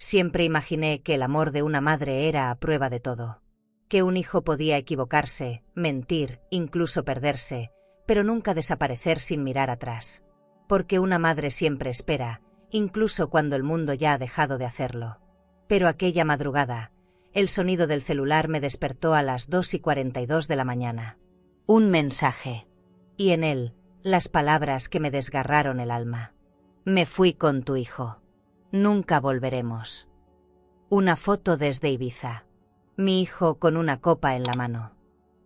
Siempre imaginé que el amor de una madre era a prueba de todo. Que un hijo podía equivocarse, mentir, incluso perderse, pero nunca desaparecer sin mirar atrás. Porque una madre siempre espera, incluso cuando el mundo ya ha dejado de hacerlo. Pero aquella madrugada, el sonido del celular me despertó a las 2:42 de la mañana. Un mensaje. Y en él, las palabras que me desgarraron el alma. Me fui con tu hijo. Nunca volveremos. Una foto desde Ibiza. Mi hijo con una copa en la mano.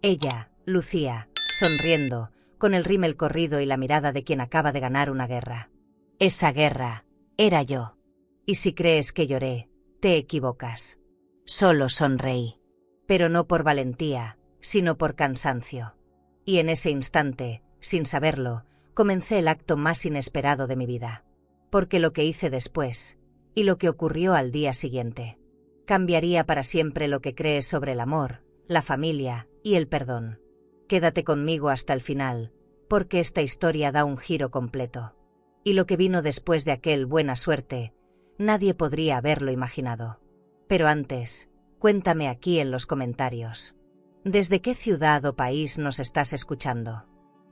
Ella, Lucía, sonriendo, con el rímel corrido y la mirada de quien acaba de ganar una guerra. Esa guerra era yo. Y si crees que lloré, te equivocas. Solo sonreí. Pero no por valentía, sino por cansancio. Y en ese instante, sin saberlo, comencé el acto más inesperado de mi vida. Porque lo que hice después, y lo que ocurrió al día siguiente, cambiaría para siempre lo que crees sobre el amor, la familia y el perdón. Quédate conmigo hasta el final, porque esta historia da un giro completo. Y lo que vino después de aquel buena suerte, nadie podría haberlo imaginado. Pero antes, cuéntame aquí en los comentarios. ¿Desde qué ciudad o país nos estás escuchando?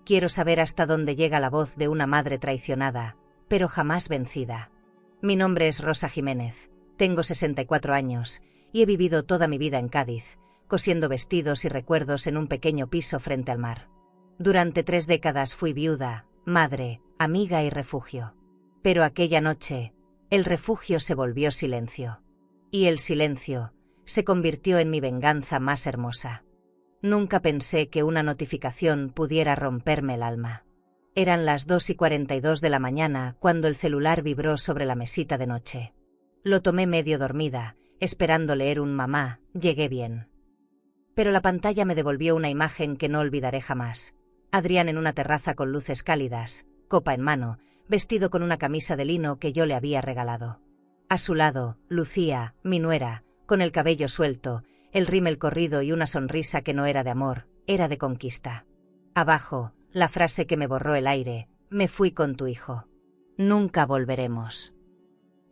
Quiero saber hasta dónde llega la voz de una madre traicionada, pero jamás vencida. Mi nombre es Rosa Jiménez, tengo 64 años, y he vivido toda mi vida en Cádiz, cosiendo vestidos y recuerdos en un pequeño piso frente al mar. Durante 3 décadas fui viuda, madre, amiga y refugio. Pero aquella noche, el refugio se volvió silencio. Y el silencio se convirtió en mi venganza más hermosa. Nunca pensé que una notificación pudiera romperme el alma. Eran las 2:42 de la mañana cuando el celular vibró sobre la mesita de noche. Lo tomé medio dormida, esperando leer un mamá, llegué bien. Pero la pantalla me devolvió una imagen que no olvidaré jamás. Adrián en una terraza con luces cálidas, copa en mano, vestido con una camisa de lino que yo le había regalado. A su lado, Lucía, mi nuera, con el cabello suelto, el rímel corrido y una sonrisa que no era de amor, era de conquista. Abajo, la frase que me borró el aire: me fui con tu hijo. Nunca volveremos.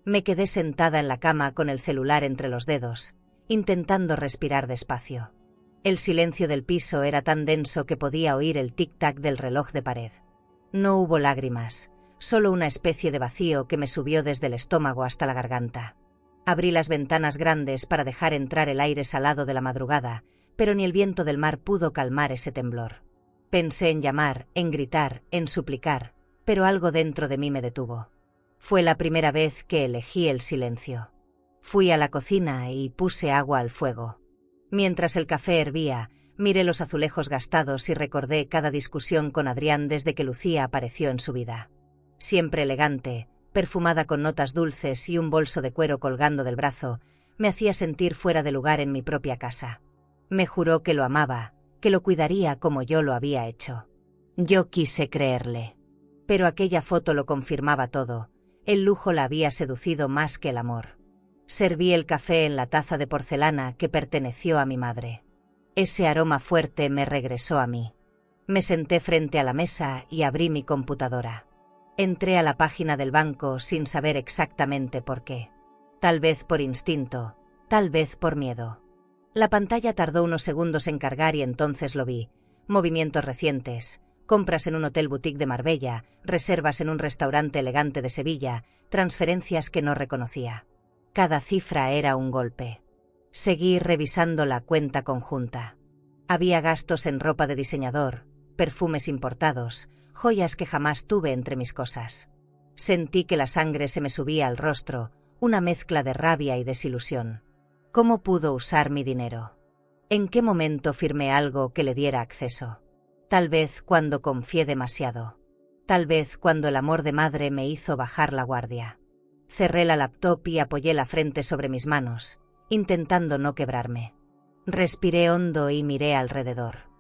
Me quedé sentada en la cama con el celular entre los dedos, intentando respirar despacio. El silencio del piso era tan denso que podía oír el tic-tac del reloj de pared. No hubo lágrimas, solo una especie de vacío que me subió desde el estómago hasta la garganta. Abrí las ventanas grandes para dejar entrar el aire salado de la madrugada, pero ni el viento del mar pudo calmar ese temblor. Pensé en llamar, en gritar, en suplicar, pero algo dentro de mí me detuvo. Fue la primera vez que elegí el silencio. Fui a la cocina y puse agua al fuego. Mientras el café hervía, miré los azulejos gastados y recordé cada discusión con Adrián desde que Lucía apareció en su vida. Siempre elegante, perfumada con notas dulces y un bolso de cuero colgando del brazo, me hacía sentir fuera de lugar en mi propia casa. Me juró que lo amaba, que lo cuidaría como yo lo había hecho. Yo quise creerle. Pero aquella foto lo confirmaba todo. El lujo la había seducido más que el amor. Serví el café en la taza de porcelana que perteneció a mi madre. Ese aroma fuerte me regresó a mí. Me senté frente a la mesa y abrí mi computadora. Entré a la página del banco sin saber exactamente por qué. Tal vez por instinto, tal vez por miedo. La pantalla tardó unos segundos en cargar y entonces lo vi. Movimientos recientes, compras en un hotel boutique de Marbella, reservas en un restaurante elegante de Sevilla, transferencias que no reconocía. Cada cifra era un golpe. Seguí revisando la cuenta conjunta. Había gastos en ropa de diseñador, perfumes importados, joyas que jamás tuve entre mis cosas. Sentí que la sangre se me subía al rostro, una mezcla de rabia y desilusión. ¿Cómo pudo usar mi dinero? ¿En qué momento firmé algo que le diera acceso? Tal vez cuando confié demasiado. Tal vez cuando el amor de madre me hizo bajar la guardia. Cerré la laptop y apoyé la frente sobre mis manos, intentando no quebrarme. Respiré hondo y miré alrededor.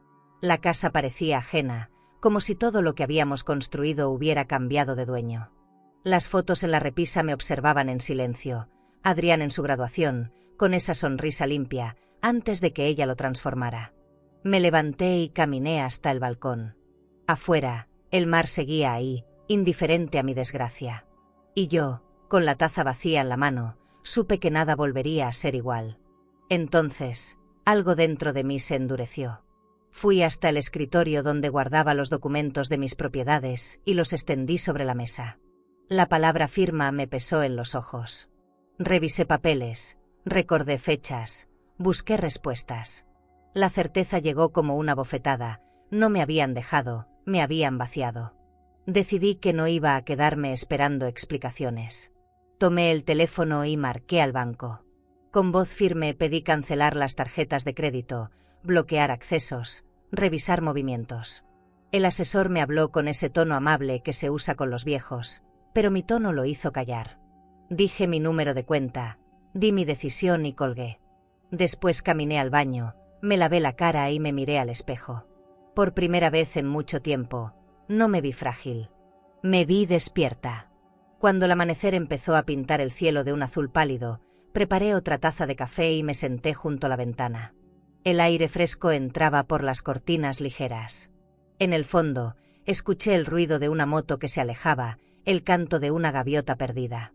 La casa parecía ajena, como si todo lo que habíamos construido hubiera cambiado de dueño. Las fotos en la repisa me observaban en silencio. Adrián en su graduación, con esa sonrisa limpia, antes de que ella lo transformara. Me levanté y caminé hasta el balcón. Afuera, el mar seguía ahí, indiferente a mi desgracia. Y yo, con la taza vacía en la mano, supe que nada volvería a ser igual. Entonces, algo dentro de mí se endureció. Fui hasta el escritorio donde guardaba los documentos de mis propiedades y los extendí sobre la mesa. La palabra firma me pesó en los ojos. Revisé papeles, recordé fechas, busqué respuestas. La certeza llegó como una bofetada, no me habían dejado, me habían vaciado. Decidí que no iba a quedarme esperando explicaciones. Tomé el teléfono y marqué al banco. Con voz firme pedí cancelar las tarjetas de crédito, bloquear accesos, revisar movimientos. El asesor me habló con ese tono amable que se usa con los viejos, pero mi tono lo hizo callar. Dije mi número de cuenta, di mi decisión y colgué. Después caminé al baño, me lavé la cara y me miré al espejo. Por primera vez en mucho tiempo, no me vi frágil. Me vi despierta. Cuando el amanecer empezó a pintar el cielo de un azul pálido, preparé otra taza de café y me senté junto a la ventana. El aire fresco entraba por las cortinas ligeras. En el fondo, escuché el ruido de una moto que se alejaba, el canto de una gaviota perdida.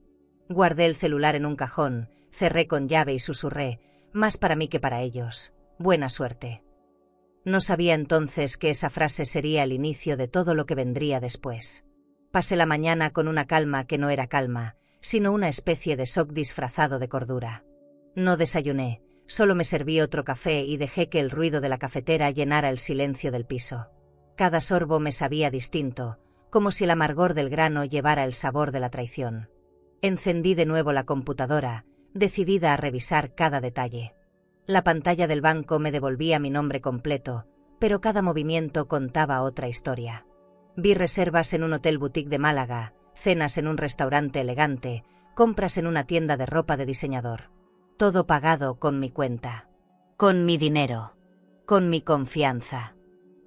Guardé el celular en un cajón, cerré con llave y susurré, más para mí que para ellos. Buena suerte. No sabía entonces que esa frase sería el inicio de todo lo que vendría después. Pasé la mañana con una calma que no era calma, sino una especie de shock disfrazado de cordura. No desayuné, solo me serví otro café y dejé que el ruido de la cafetera llenara el silencio del piso. Cada sorbo me sabía distinto, como si el amargor del grano llevara el sabor de la traición. Encendí de nuevo la computadora, decidida a revisar cada detalle. La pantalla del banco me devolvía mi nombre completo, pero cada movimiento contaba otra historia. Vi reservas en un hotel boutique de Málaga, cenas en un restaurante elegante, compras en una tienda de ropa de diseñador. Todo pagado con mi cuenta. Con mi dinero. Con mi confianza.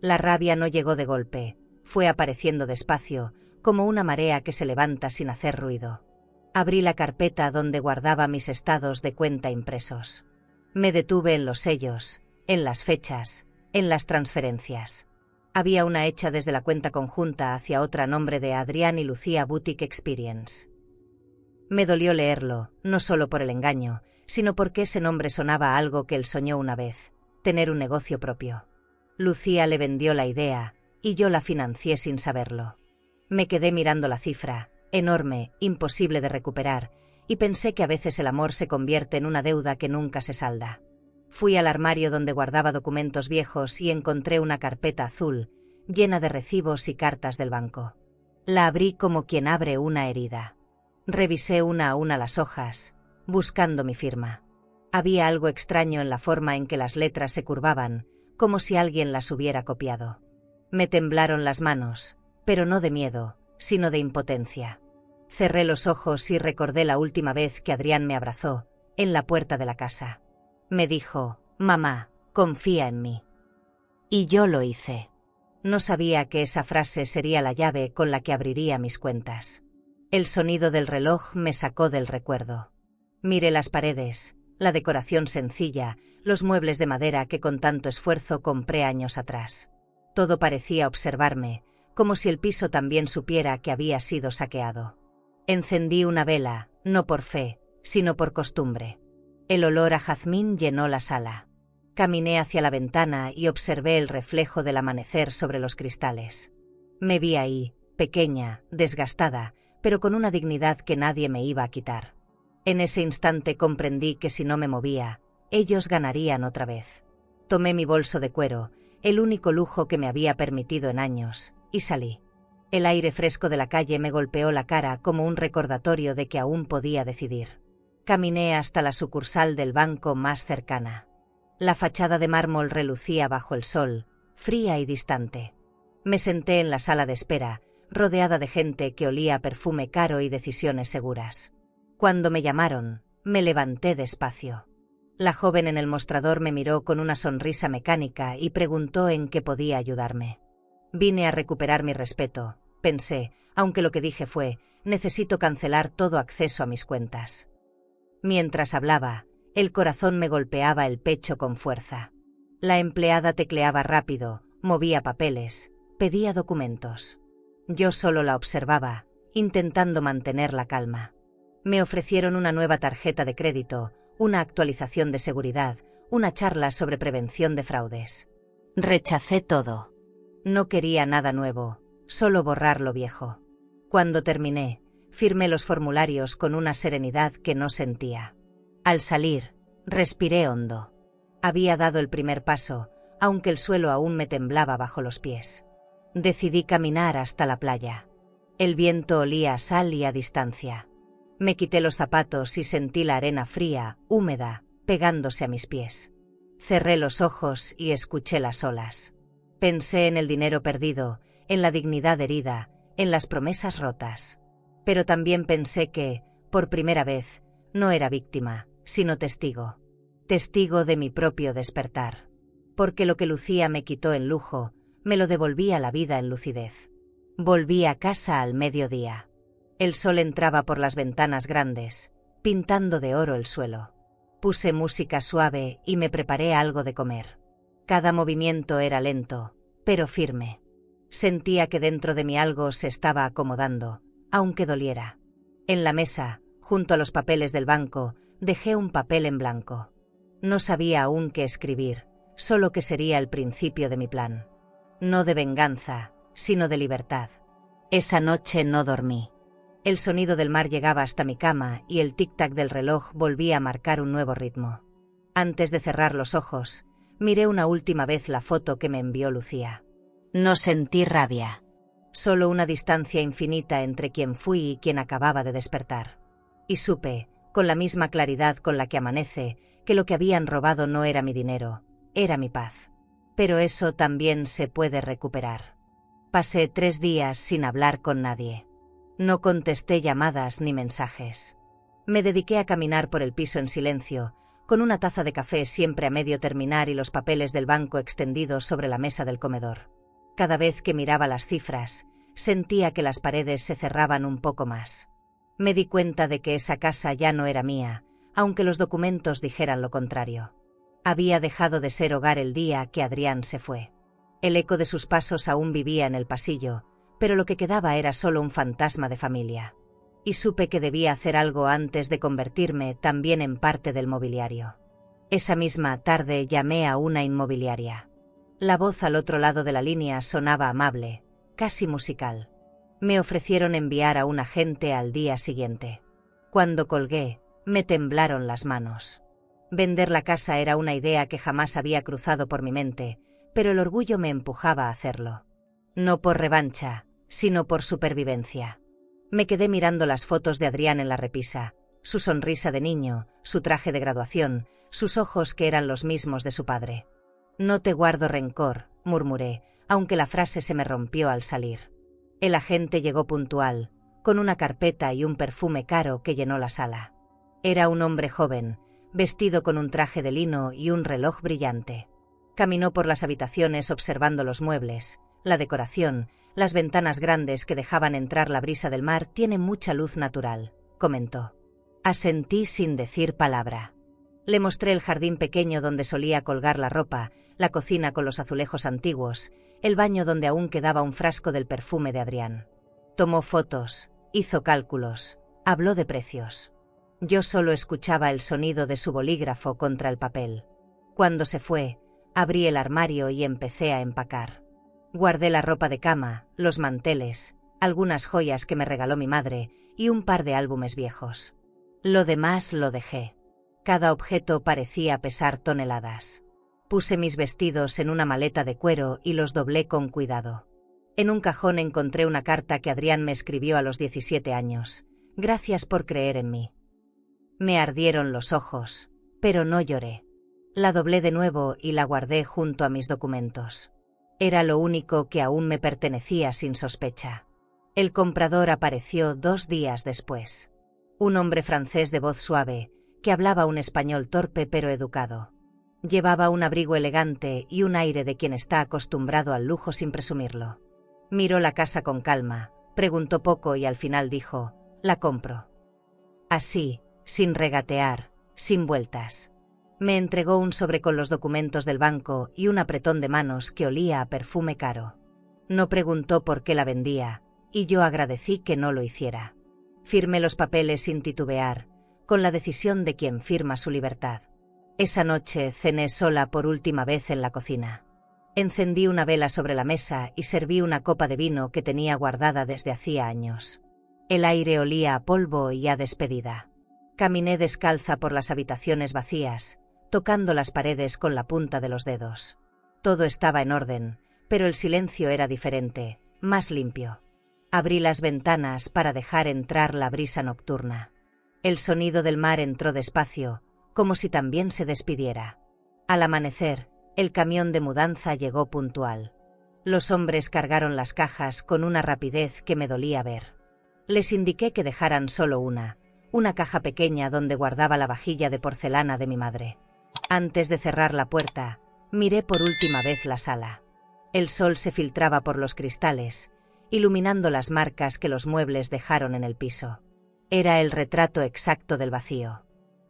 La rabia no llegó de golpe, fue apareciendo despacio, como una marea que se levanta sin hacer ruido. Abrí la carpeta donde guardaba mis estados de cuenta impresos. Me detuve en los sellos, en las fechas, en las transferencias. Había una hecha desde la cuenta conjunta hacia otra a nombre de Adrián y Lucía Boutique Experience. Me dolió leerlo, no solo por el engaño, sino porque ese nombre sonaba a algo que él soñó una vez, tener un negocio propio. Lucía le vendió la idea, y yo la financié sin saberlo. Me quedé mirando la cifra, enorme, imposible de recuperar, y pensé que a veces el amor se convierte en una deuda que nunca se salda. Fui al armario donde guardaba documentos viejos y encontré una carpeta azul, llena de recibos y cartas del banco. La abrí como quien abre una herida. Revisé una a una las hojas, buscando mi firma. Había algo extraño en la forma en que las letras se curvaban, como si alguien las hubiera copiado. Me temblaron las manos, pero no de miedo, sino de impotencia. Cerré los ojos y recordé la última vez que Adrián me abrazó, en la puerta de la casa. Me dijo, «Mamá, confía en mí». Y yo lo hice. No sabía que esa frase sería la llave con la que abriría mis cuentas. El sonido del reloj me sacó del recuerdo. Miré las paredes, la decoración sencilla, los muebles de madera que con tanto esfuerzo compré años atrás. Todo parecía observarme, como si el piso también supiera que había sido saqueado. Encendí una vela, no por fe, sino por costumbre. El olor a jazmín llenó la sala. Caminé hacia la ventana y observé el reflejo del amanecer sobre los cristales. Me vi ahí, pequeña, desgastada, pero con una dignidad que nadie me iba a quitar. En ese instante comprendí que si no me movía, ellos ganarían otra vez. Tomé mi bolso de cuero, el único lujo que me había permitido en años, y salí. El aire fresco de la calle me golpeó la cara como un recordatorio de que aún podía decidir. Caminé hasta la sucursal del banco más cercana. La fachada de mármol relucía bajo el sol, fría y distante. Me senté en la sala de espera, rodeada de gente que olía a perfume caro y decisiones seguras. Cuando me llamaron, me levanté despacio. La joven en el mostrador me miró con una sonrisa mecánica y preguntó en qué podía ayudarme. Vine a recuperar mi respeto, pensé, aunque lo que dije fue, necesito cancelar todo acceso a mis cuentas. Mientras hablaba, el corazón me golpeaba el pecho con fuerza. La empleada tecleaba rápido, movía papeles, pedía documentos. Yo solo la observaba, intentando mantener la calma. Me ofrecieron una nueva tarjeta de crédito, una actualización de seguridad, una charla sobre prevención de fraudes. Rechacé todo. No quería nada nuevo, solo borrar lo viejo. Cuando terminé, firmé los formularios con una serenidad que no sentía. Al salir, respiré hondo. Había dado el primer paso, aunque el suelo aún me temblaba bajo los pies. Decidí caminar hasta la playa. El viento olía a sal y a distancia. Me quité los zapatos y sentí la arena fría, húmeda, pegándose a mis pies. Cerré los ojos y escuché las olas. Pensé en el dinero perdido, en la dignidad herida, en las promesas rotas. Pero también pensé que, por primera vez, no era víctima, sino testigo. Testigo de mi propio despertar. Porque lo que lucía me quitó en lujo, me lo devolvía la vida en lucidez. Volví a casa al mediodía. El sol entraba por las ventanas grandes, pintando de oro el suelo. Puse música suave y me preparé algo de comer. Cada movimiento era lento, pero firme. Sentía que dentro de mí algo se estaba acomodando, aunque doliera. En la mesa, junto a los papeles del banco, dejé un papel en blanco. No sabía aún qué escribir, solo que sería el principio de mi plan. No de venganza, sino de libertad. Esa noche no dormí. El sonido del mar llegaba hasta mi cama y el tic-tac del reloj volvía a marcar un nuevo ritmo. Antes de cerrar los ojos, miré una última vez la foto que me envió Lucía. No sentí rabia. Solo una distancia infinita entre quien fui y quien acababa de despertar. Y supe, con la misma claridad con la que amanece, que lo que habían robado no era mi dinero, era mi paz. Pero eso también se puede recuperar. Pasé 3 días sin hablar con nadie. No contesté llamadas ni mensajes. Me dediqué a caminar por el piso en silencio, con una taza de café siempre a medio terminar y los papeles del banco extendidos sobre la mesa del comedor. Cada vez que miraba las cifras, sentía que las paredes se cerraban un poco más. Me di cuenta de que esa casa ya no era mía, aunque los documentos dijeran lo contrario. Había dejado de ser hogar el día que Adrián se fue. El eco de sus pasos aún vivía en el pasillo, pero lo que quedaba era solo un fantasma de familia. Y supe que debía hacer algo antes de convertirme también en parte del mobiliario. Esa misma tarde llamé a una inmobiliaria. La voz al otro lado de la línea sonaba amable, casi musical. Me ofrecieron enviar a un agente al día siguiente. Cuando colgué, me temblaron las manos. Vender la casa era una idea que jamás había cruzado por mi mente, pero el orgullo me empujaba a hacerlo. No por revancha, sino por supervivencia. Me quedé mirando las fotos de Adrián en la repisa, su sonrisa de niño, su traje de graduación, sus ojos que eran los mismos de su padre. No te guardo rencor, murmuré, aunque la frase se me rompió al salir. El agente llegó puntual, con una carpeta y un perfume caro que llenó la sala. Era un hombre joven, vestido con un traje de lino y un reloj brillante. Caminó por las habitaciones observando los muebles, la decoración, las ventanas grandes que dejaban entrar la brisa del mar tienen mucha luz natural, comentó. Asentí sin decir palabra. Le mostré el jardín pequeño donde solía colgar la ropa, la cocina con los azulejos antiguos, el baño donde aún quedaba un frasco del perfume de Adrián. Tomó fotos, hizo cálculos, habló de precios. Yo solo escuchaba el sonido de su bolígrafo contra el papel. Cuando se fue, abrí el armario y empecé a empacar. Guardé la ropa de cama, los manteles, algunas joyas que me regaló mi madre y un par de álbumes viejos. Lo demás lo dejé. Cada objeto parecía pesar toneladas. Puse mis vestidos en una maleta de cuero y los doblé con cuidado. En un cajón encontré una carta que Adrián me escribió a los 17 años. Gracias por creer en mí. Me ardieron los ojos, pero no lloré. La doblé de nuevo y la guardé junto a mis documentos. Era lo único que aún me pertenecía sin sospecha. El comprador apareció 2 días después. Un hombre francés de voz suave, que hablaba un español torpe pero educado. Llevaba un abrigo elegante y un aire de quien está acostumbrado al lujo sin presumirlo. Miró la casa con calma, preguntó poco y al final dijo, «La compro». Así, sin regatear, sin vueltas. Me entregó un sobre con los documentos del banco y un apretón de manos que olía a perfume caro. No preguntó por qué la vendía, y yo agradecí que no lo hiciera. Firmé los papeles sin titubear, con la decisión de quien firma su libertad. Esa noche cené sola por última vez en la cocina. Encendí una vela sobre la mesa y serví una copa de vino que tenía guardada desde hacía años. El aire olía a polvo y a despedida. Caminé descalza por las habitaciones vacías, tocando las paredes con la punta de los dedos. Todo estaba en orden, pero el silencio era diferente, más limpio. Abrí las ventanas para dejar entrar la brisa nocturna. El sonido del mar entró despacio, como si también se despidiera. Al amanecer, el camión de mudanza llegó puntual. Los hombres cargaron las cajas con una rapidez que me dolía ver. Les indiqué que dejaran solo una caja pequeña donde guardaba la vajilla de porcelana de mi madre. Antes de cerrar la puerta, miré por última vez la sala. El sol se filtraba por los cristales, iluminando las marcas que los muebles dejaron en el piso. Era el retrato exacto del vacío.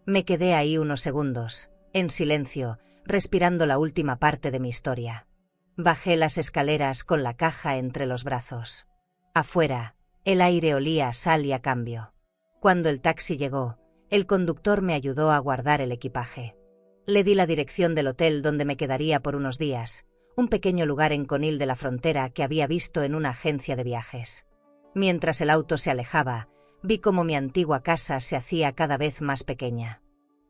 Me quedé ahí unos segundos, en silencio, respirando la última parte de mi historia. Bajé las escaleras con la caja entre los brazos. Afuera, el aire olía a sal y a cambio. Cuando el taxi llegó, el conductor me ayudó a guardar el equipaje. Le di la dirección del hotel donde me quedaría por unos días, un pequeño lugar en Conil de la Frontera que había visto en una agencia de viajes. Mientras el auto se alejaba, vi cómo mi antigua casa se hacía cada vez más pequeña.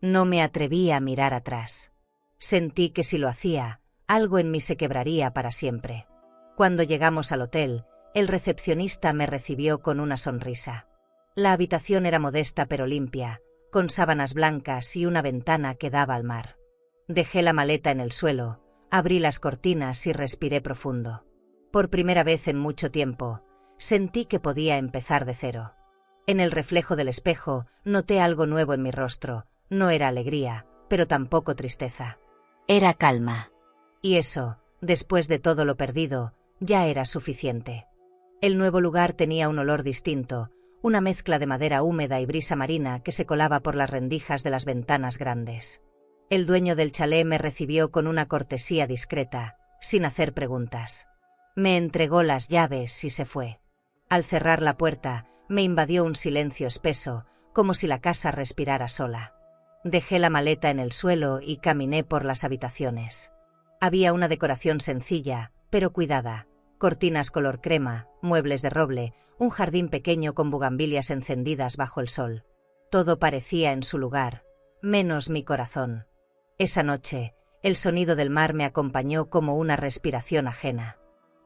No me atreví a mirar atrás. Sentí que si lo hacía, algo en mí se quebraría para siempre. Cuando llegamos al hotel, el recepcionista me recibió con una sonrisa. La habitación era modesta pero limpia, con sábanas blancas y una ventana que daba al mar. Dejé la maleta en el suelo, abrí las cortinas y respiré profundo. Por primera vez en mucho tiempo, sentí que podía empezar de cero. En el reflejo del espejo, noté algo nuevo en mi rostro. No era alegría, pero tampoco tristeza. Era calma. Y eso, después de todo lo perdido, ya era suficiente. El nuevo lugar tenía un olor distinto, una mezcla de madera húmeda y brisa marina que se colaba por las rendijas de las ventanas grandes. El dueño del chalet me recibió con una cortesía discreta, sin hacer preguntas. Me entregó las llaves y se fue. Al cerrar la puerta, me invadió un silencio espeso, como si la casa respirara sola. Dejé la maleta en el suelo y caminé por las habitaciones. Había una decoración sencilla, pero cuidada. Cortinas color crema, muebles de roble, un jardín pequeño con bugambilias encendidas bajo el sol. Todo parecía en su lugar, menos mi corazón. Esa noche, el sonido del mar me acompañó como una respiración ajena.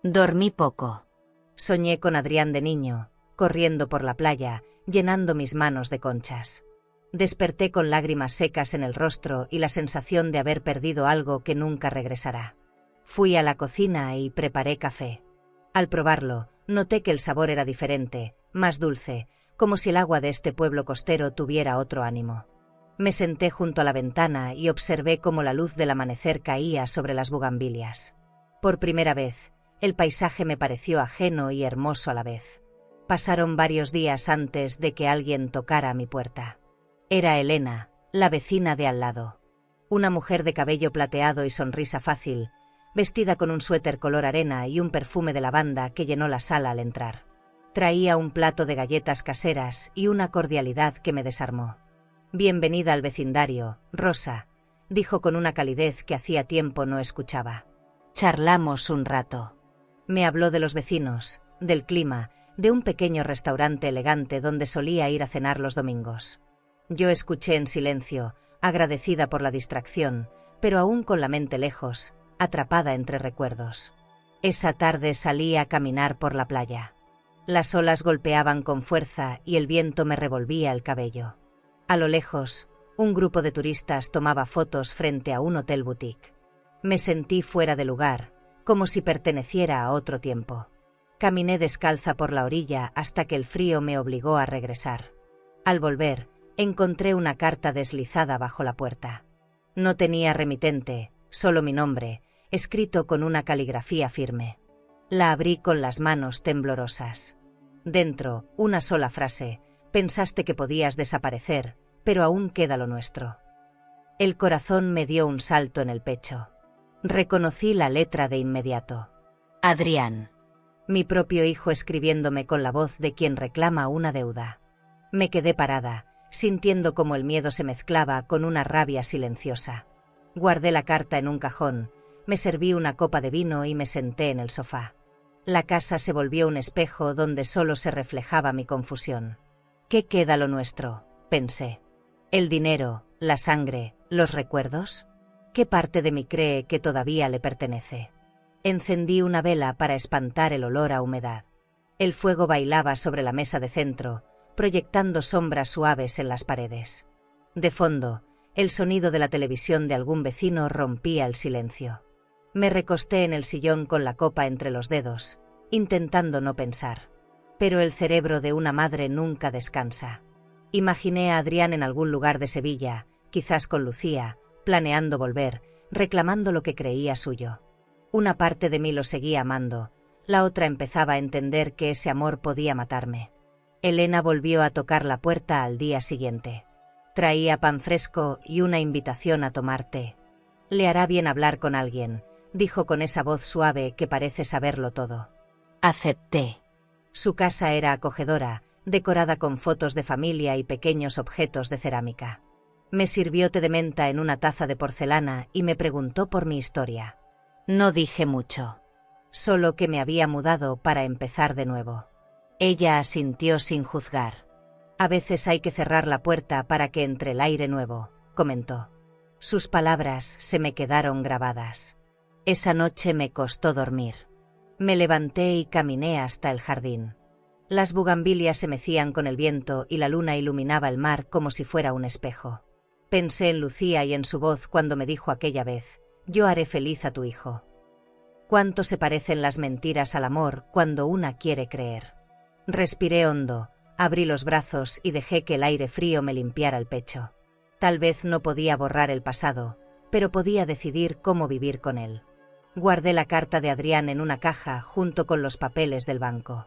Dormí poco. Soñé con Adrián de niño, corriendo por la playa, llenando mis manos de conchas. Desperté con lágrimas secas en el rostro y la sensación de haber perdido algo que nunca regresará. Fui a la cocina y preparé café. Al probarlo, noté que el sabor era diferente, más dulce, como si el agua de este pueblo costero tuviera otro ánimo. Me senté junto a la ventana y observé cómo la luz del amanecer caía sobre las bugambilias. Por primera vez, el paisaje me pareció ajeno y hermoso a la vez. Pasaron varios días antes de que alguien tocara a mi puerta. Era Elena, la vecina de al lado. Una mujer de cabello plateado y sonrisa fácil, vestida con un suéter color arena y un perfume de lavanda que llenó la sala al entrar. Traía un plato de galletas caseras y una cordialidad que me desarmó. «Bienvenida al vecindario, Rosa», dijo con una calidez que hacía tiempo no escuchaba. Charlamos un rato. Me habló de los vecinos, del clima, de un pequeño restaurante elegante donde solía ir a cenar los domingos. Yo escuché en silencio, agradecida por la distracción, pero aún con la mente lejos, atrapada entre recuerdos. Esa tarde salí a caminar por la playa. Las olas golpeaban con fuerza y el viento me revolvía el cabello. A lo lejos, un grupo de turistas tomaba fotos frente a un hotel boutique. Me sentí fuera de lugar, como si perteneciera a otro tiempo. Caminé descalza por la orilla hasta que el frío me obligó a regresar. Al volver, encontré una carta deslizada bajo la puerta. No tenía remitente, solo mi nombre, escrito con una caligrafía firme. La abrí con las manos temblorosas. Dentro, una sola frase: «Pensaste que podías desaparecer, pero aún queda lo nuestro». El corazón me dio un salto en el pecho. Reconocí la letra de inmediato. Adrián. Mi propio hijo escribiéndome con la voz de quien reclama una deuda. Me quedé parada, sintiendo cómo el miedo se mezclaba con una rabia silenciosa. Guardé la carta en un cajón, me serví una copa de vino y me senté en el sofá. La casa se volvió un espejo donde solo se reflejaba mi confusión. ¿Qué queda lo nuestro?, pensé. ¿El dinero, la sangre, los recuerdos? ¿Qué parte de mí cree que todavía le pertenece? Encendí una vela para espantar el olor a humedad. El fuego bailaba sobre la mesa de centro, proyectando sombras suaves en las paredes. De fondo, el sonido de la televisión de algún vecino rompía el silencio. Me recosté en el sillón con la copa entre los dedos, intentando no pensar. Pero el cerebro de una madre nunca descansa. Imaginé a Adrián en algún lugar de Sevilla, quizás con Lucía, planeando volver, reclamando lo que creía suyo. Una parte de mí lo seguía amando, la otra empezaba a entender que ese amor podía matarme. Elena volvió a tocar la puerta al día siguiente. Traía pan fresco y una invitación a tomar té. Le hará bien hablar con alguien, dijo con esa voz suave que parece saberlo todo. Acepté. Su casa era acogedora, decorada con fotos de familia y pequeños objetos de cerámica. Me sirvió té de menta en una taza de porcelana y me preguntó por mi historia. No dije mucho. Solo que me había mudado para empezar de nuevo. Ella asintió sin juzgar. A veces hay que cerrar la puerta para que entre el aire nuevo, comentó. Sus palabras se me quedaron grabadas. Esa noche me costó dormir. Me levanté y caminé hasta el jardín. Las bugambilias se mecían con el viento y la luna iluminaba el mar como si fuera un espejo. Pensé en Lucía y en su voz cuando me dijo aquella vez, yo haré feliz a tu hijo. Cuánto se parecen las mentiras al amor cuando una quiere creer. Respiré hondo, abrí los brazos y dejé que el aire frío me limpiara el pecho. Tal vez no podía borrar el pasado, pero podía decidir cómo vivir con él. Guardé la carta de Adrián en una caja junto con los papeles del banco.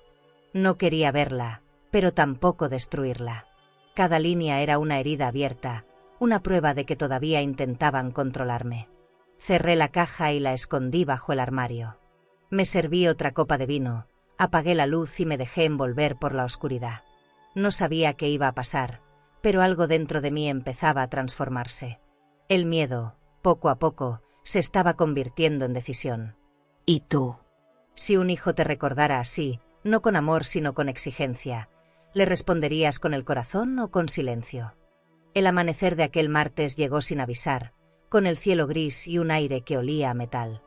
No quería verla, pero tampoco destruirla. Cada línea era una herida abierta, una prueba de que todavía intentaban controlarme. Cerré la caja y la escondí bajo el armario. Me serví otra copa de vino, apagué la luz y me dejé envolver por la oscuridad. No sabía qué iba a pasar, pero algo dentro de mí empezaba a transformarse. El miedo, poco a poco, se estaba convirtiendo en decisión. ¿Y tú? Si un hijo te recordara así, no con amor sino con exigencia, ¿le responderías con el corazón o con silencio? El amanecer de aquel martes llegó sin avisar, con el cielo gris y un aire que olía a metal.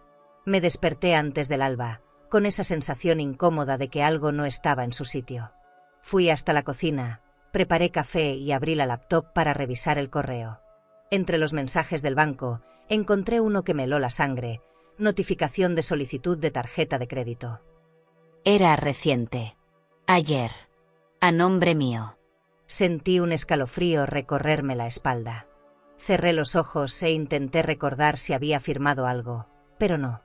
Me desperté antes del alba, con esa sensación incómoda de que algo no estaba en su sitio. Fui hasta la cocina, preparé café y abrí la laptop para revisar el correo. Entre los mensajes del banco, encontré uno que me heló la sangre, notificación de solicitud de tarjeta de crédito. Era reciente. Ayer. A nombre mío. Sentí un escalofrío recorrerme la espalda. Cerré los ojos e intenté recordar si había firmado algo, pero no.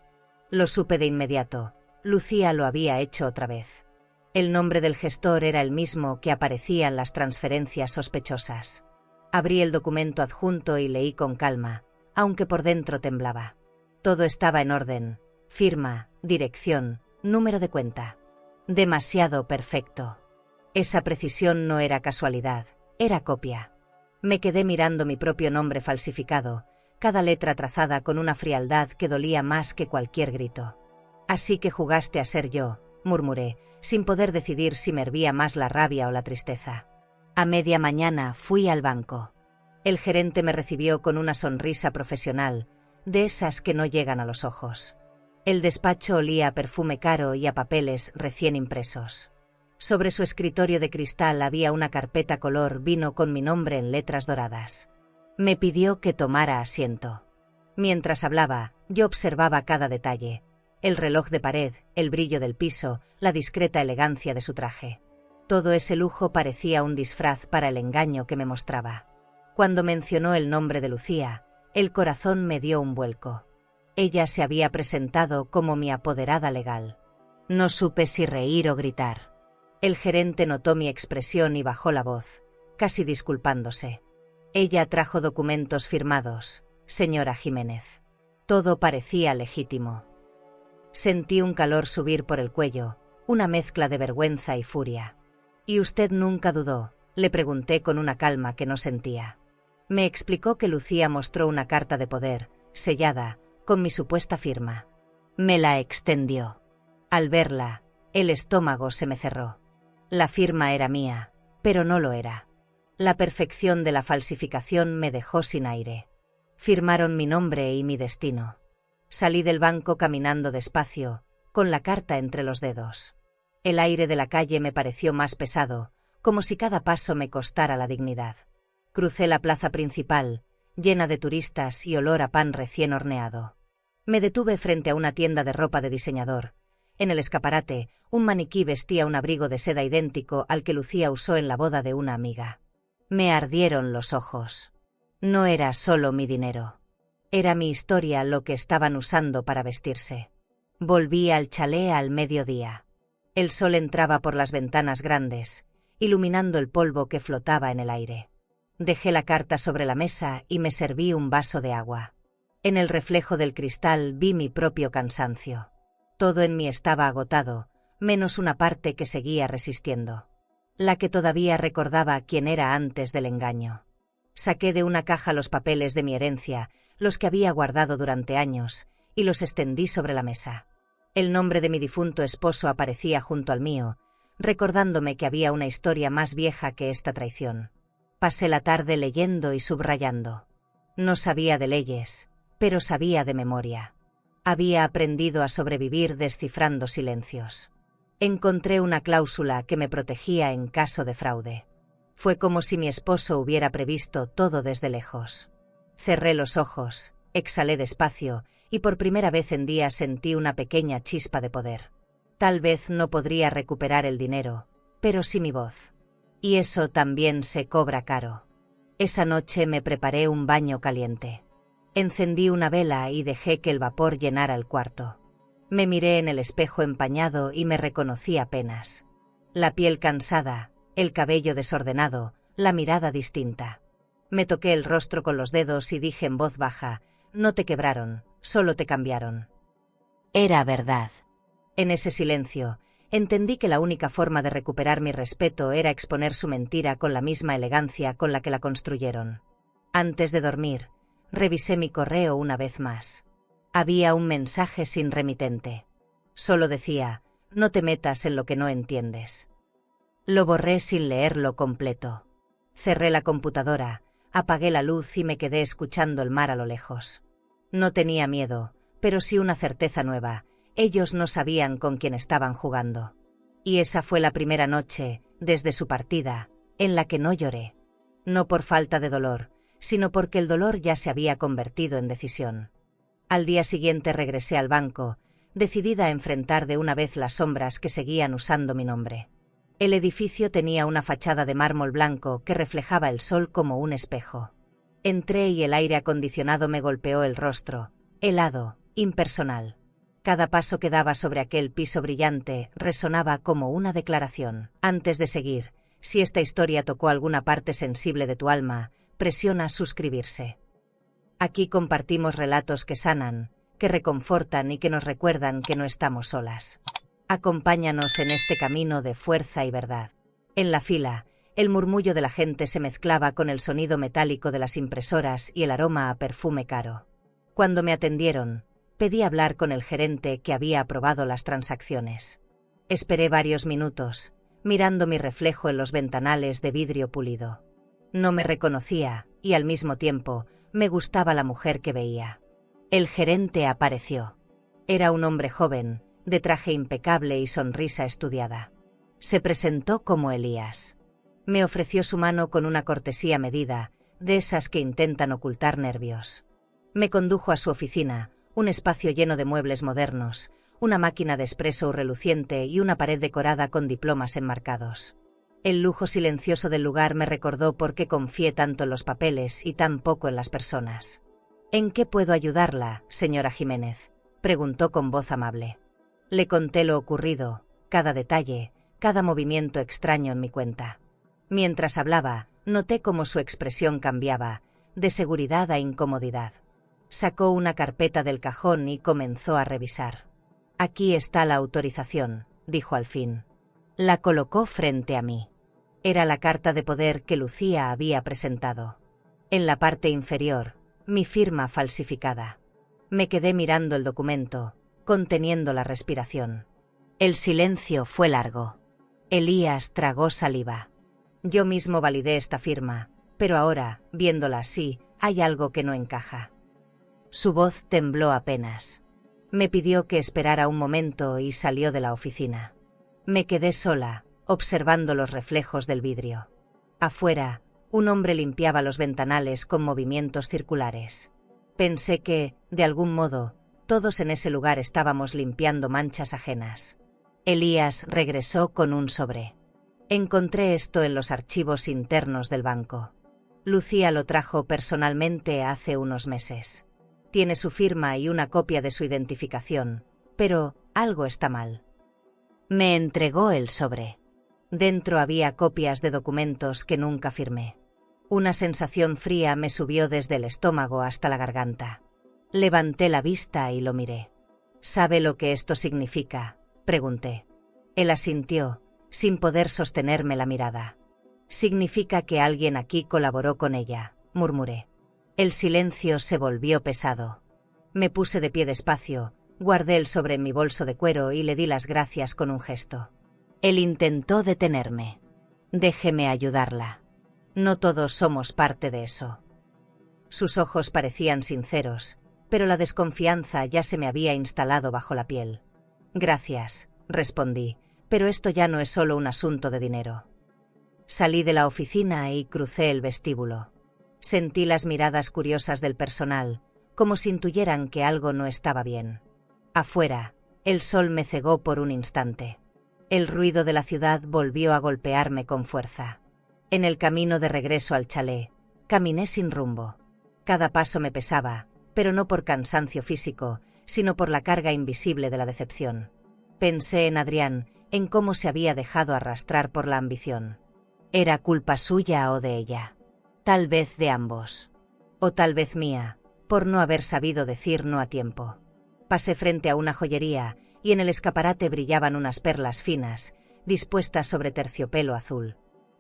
Lo supe de inmediato. Lucía lo había hecho otra vez. El nombre del gestor era el mismo que aparecía en las transferencias sospechosas. Abrí el documento adjunto y leí con calma, aunque por dentro temblaba. Todo estaba en orden. Firma, dirección, número de cuenta. Demasiado perfecto. Esa precisión no era casualidad, era copia. Me quedé mirando mi propio nombre falsificado, cada letra trazada con una frialdad que dolía más que cualquier grito. Así que jugaste a ser yo, murmuré, sin poder decidir si me hervía más la rabia o la tristeza. A media mañana fui al banco. El gerente me recibió con una sonrisa profesional, de esas que no llegan a los ojos. El despacho olía a perfume caro y a papeles recién impresos. Sobre su escritorio de cristal había una carpeta color vino con mi nombre en letras doradas. Me pidió que tomara asiento. Mientras hablaba, yo observaba cada detalle: el reloj de pared, el brillo del piso, la discreta elegancia de su traje. Todo ese lujo parecía un disfraz para el engaño que me mostraba. Cuando mencionó el nombre de Lucía, el corazón me dio un vuelco. Ella se había presentado como mi apoderada legal. No supe si reír o gritar. El gerente notó mi expresión y bajó la voz, casi disculpándose. Ella trajo documentos firmados, señora Jiménez. Todo parecía legítimo. Sentí un calor subir por el cuello, una mezcla de vergüenza y furia. Y usted nunca dudó, Le pregunté con una calma que no sentía. Me explicó que Lucía mostró una carta de poder, sellada, con mi supuesta firma. Me la extendió. Al verla, el estómago se me cerró. La firma era mía, pero no lo era. La perfección de la falsificación me dejó sin aire. Firmaron mi nombre y mi destino. Salí del banco caminando despacio, con la carta entre los dedos. El aire de la calle me pareció más pesado, como si cada paso me costara la dignidad. Crucé la plaza principal, llena de turistas y olor a pan recién horneado. Me detuve frente a una tienda de ropa de diseñador. En el escaparate, un maniquí vestía un abrigo de seda idéntico al que Lucía usó en la boda de una amiga. Me ardieron los ojos. No era solo mi dinero. Era mi historia lo que estaban usando para vestirse. Volví al chalet al mediodía. El sol entraba por las ventanas grandes, iluminando el polvo que flotaba en el aire. Dejé la carta sobre la mesa y me serví un vaso de agua. En el reflejo del cristal vi mi propio cansancio. Todo en mí estaba agotado, menos una parte que seguía resistiendo. La que todavía recordaba quién era antes del engaño. Saqué de una caja los papeles de mi herencia, los que había guardado durante años, y los extendí sobre la mesa. El nombre de mi difunto esposo aparecía junto al mío, recordándome que había una historia más vieja que esta traición. Pasé la tarde leyendo y subrayando. No sabía de leyes, pero sabía de memoria. Había aprendido a sobrevivir descifrando silencios. Encontré una cláusula que me protegía en caso de fraude. Fue como si mi esposo hubiera previsto todo desde lejos. Cerré los ojos, exhalé despacio, y por primera vez en días sentí una pequeña chispa de poder. Tal vez no podría recuperar el dinero, pero sí mi voz. Y eso también se cobra caro. Esa noche me preparé un baño caliente. Encendí una vela y dejé que el vapor llenara el cuarto. Me miré en el espejo empañado y me reconocí apenas. La piel cansada, el cabello desordenado, la mirada distinta. Me toqué el rostro con los dedos y dije en voz baja: no te quebraron, solo te cambiaron. Era verdad. En ese silencio, entendí que la única forma de recuperar mi respeto era exponer su mentira con la misma elegancia con la que la construyeron. Antes de dormir, revisé mi correo una vez más. Había un mensaje sin remitente. Solo decía: no te metas en lo que no entiendes. Lo borré sin leerlo completo. Cerré la computadora, apagué la luz y me quedé escuchando el mar a lo lejos. No tenía miedo, pero sí una certeza nueva: ellos no sabían con quién estaban jugando. Y esa fue la primera noche, desde su partida, en la que no lloré. No por falta de dolor, sino porque el dolor ya se había convertido en decisión. Al día siguiente regresé al banco, decidida a enfrentar de una vez las sombras que seguían usando mi nombre. El edificio tenía una fachada de mármol blanco que reflejaba el sol como un espejo. Entré y el aire acondicionado me golpeó el rostro, helado, impersonal. Cada paso que daba sobre aquel piso brillante resonaba como una declaración. Antes de seguir, si esta historia tocó alguna parte sensible de tu alma, presiona suscribirse. Aquí compartimos relatos que sanan, que reconfortan y que nos recuerdan que no estamos solas. Acompáñanos en este camino de fuerza y verdad. En la fila, el murmullo de la gente se mezclaba con el sonido metálico de las impresoras y el aroma a perfume caro. Cuando me atendieron, pedí hablar con el gerente que había aprobado las transacciones. Esperé varios minutos, mirando mi reflejo en los ventanales de vidrio pulido. No me reconocía, y al mismo tiempo, me gustaba la mujer que veía. El gerente apareció. Era un hombre joven, de traje impecable y sonrisa estudiada. Se presentó como Elías. Me ofreció su mano con una cortesía medida, de esas que intentan ocultar nervios. Me condujo a su oficina, un espacio lleno de muebles modernos, una máquina de espresso reluciente y una pared decorada con diplomas enmarcados. El lujo silencioso del lugar me recordó por qué confié tanto en los papeles y tan poco en las personas. ¿En qué puedo ayudarla, señora Jiménez?, preguntó con voz amable. Le conté lo ocurrido, cada detalle, cada movimiento extraño en mi cuenta. Mientras hablaba, noté cómo su expresión cambiaba, de seguridad a incomodidad. Sacó una carpeta del cajón y comenzó a revisar. Aquí está la autorización, dijo al fin. La colocó frente a mí. Era la carta de poder que Lucía había presentado. En la parte inferior, mi firma falsificada. Me quedé mirando el documento, conteniendo la respiración. El silencio fue largo. Elías tragó saliva. Yo mismo validé esta firma, pero ahora, viéndola así, hay algo que no encaja. Su voz tembló apenas. Me pidió que esperara un momento y salió de la oficina. Me quedé sola, observando los reflejos del vidrio. Afuera, un hombre limpiaba los ventanales con movimientos circulares. Pensé que, de algún modo, todos en ese lugar estábamos limpiando manchas ajenas. Elías regresó con un sobre. Encontré esto en los archivos internos del banco. Lucía lo trajo personalmente hace unos meses. Tiene su firma y una copia de su identificación, pero algo está mal. Me entregó el sobre. Dentro había copias de documentos que nunca firmé. Una sensación fría me subió desde el estómago hasta la garganta. Levanté la vista y lo miré. ¿Sabe lo que esto significa?, pregunté. Él asintió, sin poder sostenerme la mirada. Significa que alguien aquí colaboró con ella, murmuré. El silencio se volvió pesado. Me puse de pie despacio, guardé el sobre en mi bolso de cuero y le di las gracias con un gesto. Él intentó detenerme. Déjeme ayudarla. No todos somos parte de eso. Sus ojos parecían sinceros, pero la desconfianza ya se me había instalado bajo la piel. Gracias, respondí, pero esto ya no es solo un asunto de dinero. Salí de la oficina y crucé el vestíbulo. Sentí las miradas curiosas del personal, como si intuyeran que algo no estaba bien. Afuera, el sol me cegó por un instante. El ruido de la ciudad volvió a golpearme con fuerza. En el camino de regreso al chalet, caminé sin rumbo. Cada paso me pesaba, pero no por cansancio físico, sino por la carga invisible de la decepción. Pensé en Adrián, en cómo se había dejado arrastrar por la ambición. ¿Era culpa suya o de ella? Tal vez de ambos. O tal vez mía, por no haber sabido decir no a tiempo. Pasé frente a una joyería, y en el escaparate brillaban unas perlas finas, dispuestas sobre terciopelo azul.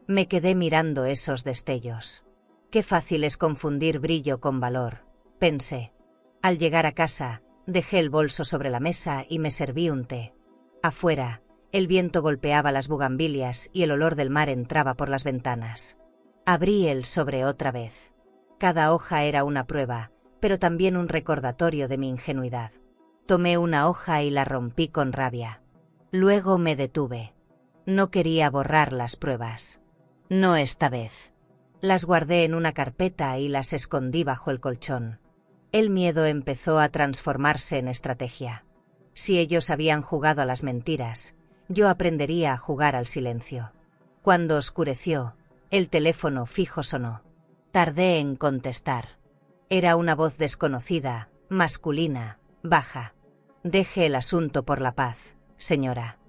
Me quedé mirando esos destellos. Qué fácil es confundir brillo con valor, pensé. Al llegar a casa, dejé el bolso sobre la mesa y me serví un té. Afuera, el viento golpeaba las bugambilias y el olor del mar entraba por las ventanas. Abrí el sobre otra vez. Cada hoja era una prueba, pero también un recordatorio de mi ingenuidad. Tomé una hoja y la rompí con rabia. Luego me detuve. No quería borrar las pruebas. No esta vez. Las guardé en una carpeta y las escondí bajo el colchón. El miedo empezó a transformarse en estrategia. Si ellos habían jugado a las mentiras, yo aprendería a jugar al silencio. Cuando oscureció, el teléfono fijo sonó. Tardé en contestar. Era una voz desconocida, masculina, baja. Deje el asunto por la paz, señora.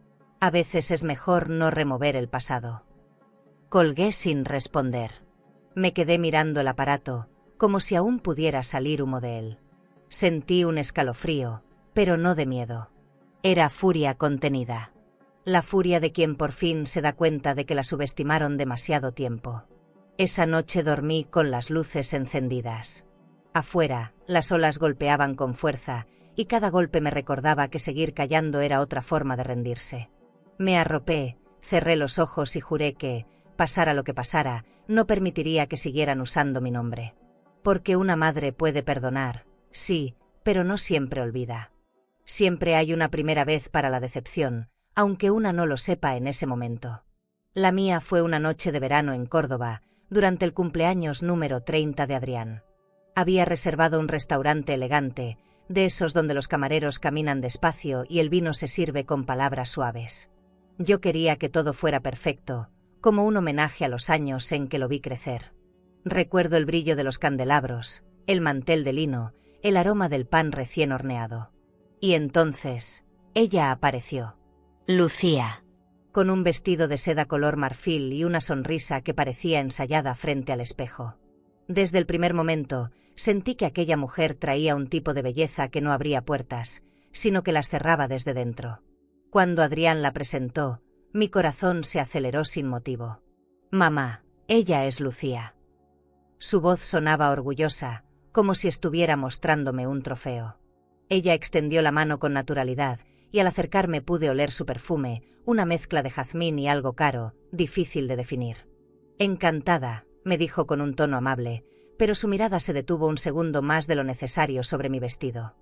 A veces es mejor no remover el pasado. Colgué sin responder. Me quedé mirando el aparato, como si aún pudiera salir humo de él. Sentí un escalofrío, pero no de miedo. Era furia contenida. La furia de quien por fin se da cuenta de que la subestimaron demasiado tiempo. Esa noche dormí con las luces encendidas. Afuera, las olas golpeaban con fuerza, y cada golpe me recordaba que seguir callando era otra forma de rendirse. Me arropé, cerré los ojos y juré que, pasara lo que pasara, no permitiría que siguieran usando mi nombre. Porque una madre puede perdonar, sí, pero no siempre olvida. Siempre hay una primera vez para la decepción, aunque una no lo sepa en ese momento. La mía fue una noche de verano en Córdoba, durante el cumpleaños número 30 de Adrián. Había reservado un restaurante elegante, de esos donde los camareros caminan despacio y el vino se sirve con palabras suaves. Yo quería que todo fuera perfecto, como un homenaje a los años en que lo vi crecer. Recuerdo el brillo de los candelabros, el mantel de lino, el aroma del pan recién horneado. Y entonces, ella apareció. Lucía, con un vestido de seda color marfil y una sonrisa que parecía ensayada frente al espejo. Desde el primer momento, sentí que aquella mujer traía un tipo de belleza que no abría puertas, sino que las cerraba desde dentro. Cuando Adrián la presentó, mi corazón se aceleró sin motivo. Mamá, ella es Lucía. Su voz sonaba orgullosa, como si estuviera mostrándome un trofeo. Ella extendió la mano con naturalidad, y al acercarme pude oler su perfume, una mezcla de jazmín y algo caro, difícil de definir. Encantada, me dijo con un tono amable, pero su mirada se detuvo un segundo más de lo necesario sobre mi vestido.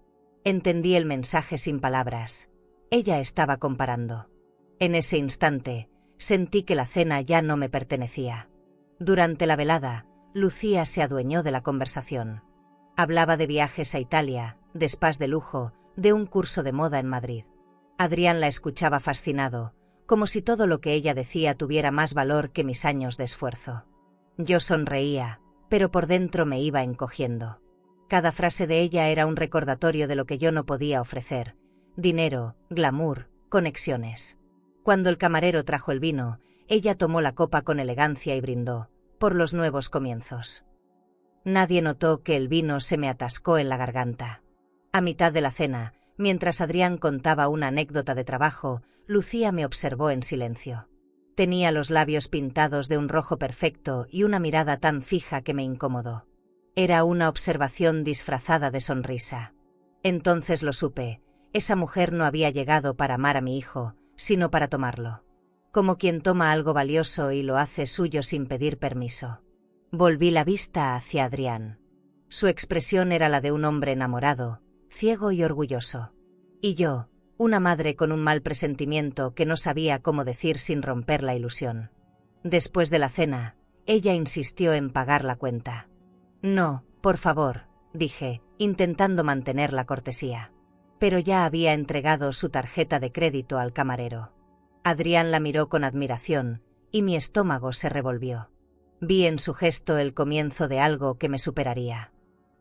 Entendí el mensaje sin palabras. Ella estaba comparando. En ese instante, sentí que la cena ya no me pertenecía. Durante la velada, Lucía se adueñó de la conversación. Hablaba de viajes a Italia, de spas de lujo, de un curso de moda en Madrid. Adrián la escuchaba fascinado, como si todo lo que ella decía tuviera más valor que mis años de esfuerzo. Yo sonreía, pero por dentro me iba encogiendo. Cada frase de ella era un recordatorio de lo que yo no podía ofrecer: dinero, glamour, conexiones. Cuando el camarero trajo el vino, ella tomó la copa con elegancia y brindó, por los nuevos comienzos. Nadie notó que el vino se me atascó en la garganta. A mitad de la cena, mientras Adrián contaba una anécdota de trabajo, Lucía me observó en silencio. Tenía los labios pintados de un rojo perfecto y una mirada tan fija que me incomodó. Era una observación disfrazada de sonrisa. Entonces lo supe: esa mujer no había llegado para amar a mi hijo, sino para tomarlo. Como quien toma algo valioso y lo hace suyo sin pedir permiso. Volví la vista hacia Adrián. Su expresión era la de un hombre enamorado, ciego y orgulloso. Y yo, una madre con un mal presentimiento que no sabía cómo decir sin romper la ilusión. Después de la cena, ella insistió en pagar la cuenta. No, por favor, dije, intentando mantener la cortesía. Pero ya había entregado su tarjeta de crédito al camarero. Adrián la miró con admiración, y mi estómago se revolvió. Vi en su gesto el comienzo de algo que me superaría.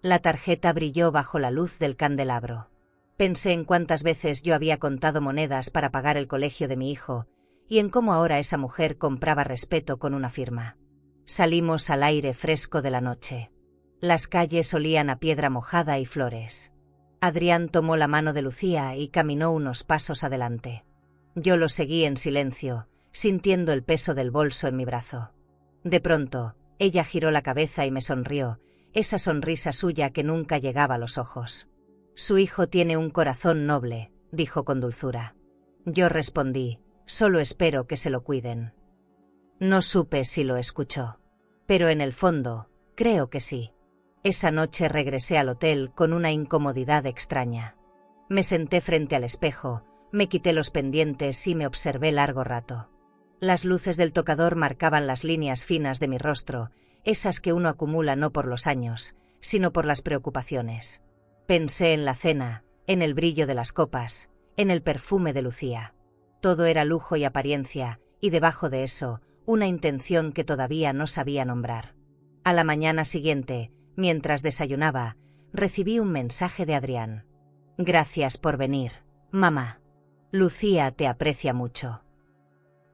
La tarjeta brilló bajo la luz del candelabro. Pensé en cuántas veces yo había contado monedas para pagar el colegio de mi hijo, y en cómo ahora esa mujer compraba respeto con una firma. Salimos al aire fresco de la noche. Las calles olían a piedra mojada y flores. Adrián tomó la mano de Lucía y caminó unos pasos adelante. Yo lo seguí en silencio, sintiendo el peso del bolso en mi brazo. De pronto, ella giró la cabeza y me sonrió, esa sonrisa suya que nunca llegaba a los ojos. Su hijo tiene un corazón noble, dijo con dulzura. Yo respondí, solo espero que se lo cuiden. No supe si lo escuchó. Pero en el fondo, creo que sí. Esa noche regresé al hotel con una incomodidad extraña. Me senté frente al espejo, me quité los pendientes y me observé largo rato. Las luces del tocador marcaban las líneas finas de mi rostro, esas que uno acumula no por los años, sino por las preocupaciones. Pensé en la cena, en el brillo de las copas, en el perfume de Lucía. Todo era lujo y apariencia, y debajo de eso, una intención que todavía no sabía nombrar. A la mañana siguiente, mientras desayunaba, recibí un mensaje de Adrián. Gracias por venir, mamá. Lucía te aprecia mucho.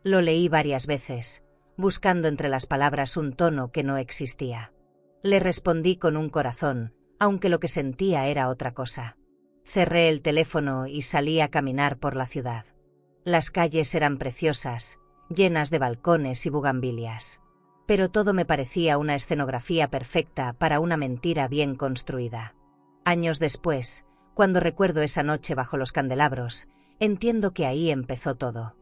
Lo leí varias veces, buscando entre las palabras un tono que no existía. Le respondí con un corazón, aunque lo que sentía era otra cosa. Cerré el teléfono y salí a caminar por la ciudad. Las calles eran preciosas, llenas de balcones y bugambilias. Pero todo me parecía una escenografía perfecta para una mentira bien construida. Años después, cuando recuerdo esa noche bajo los candelabros, entiendo que ahí empezó todo.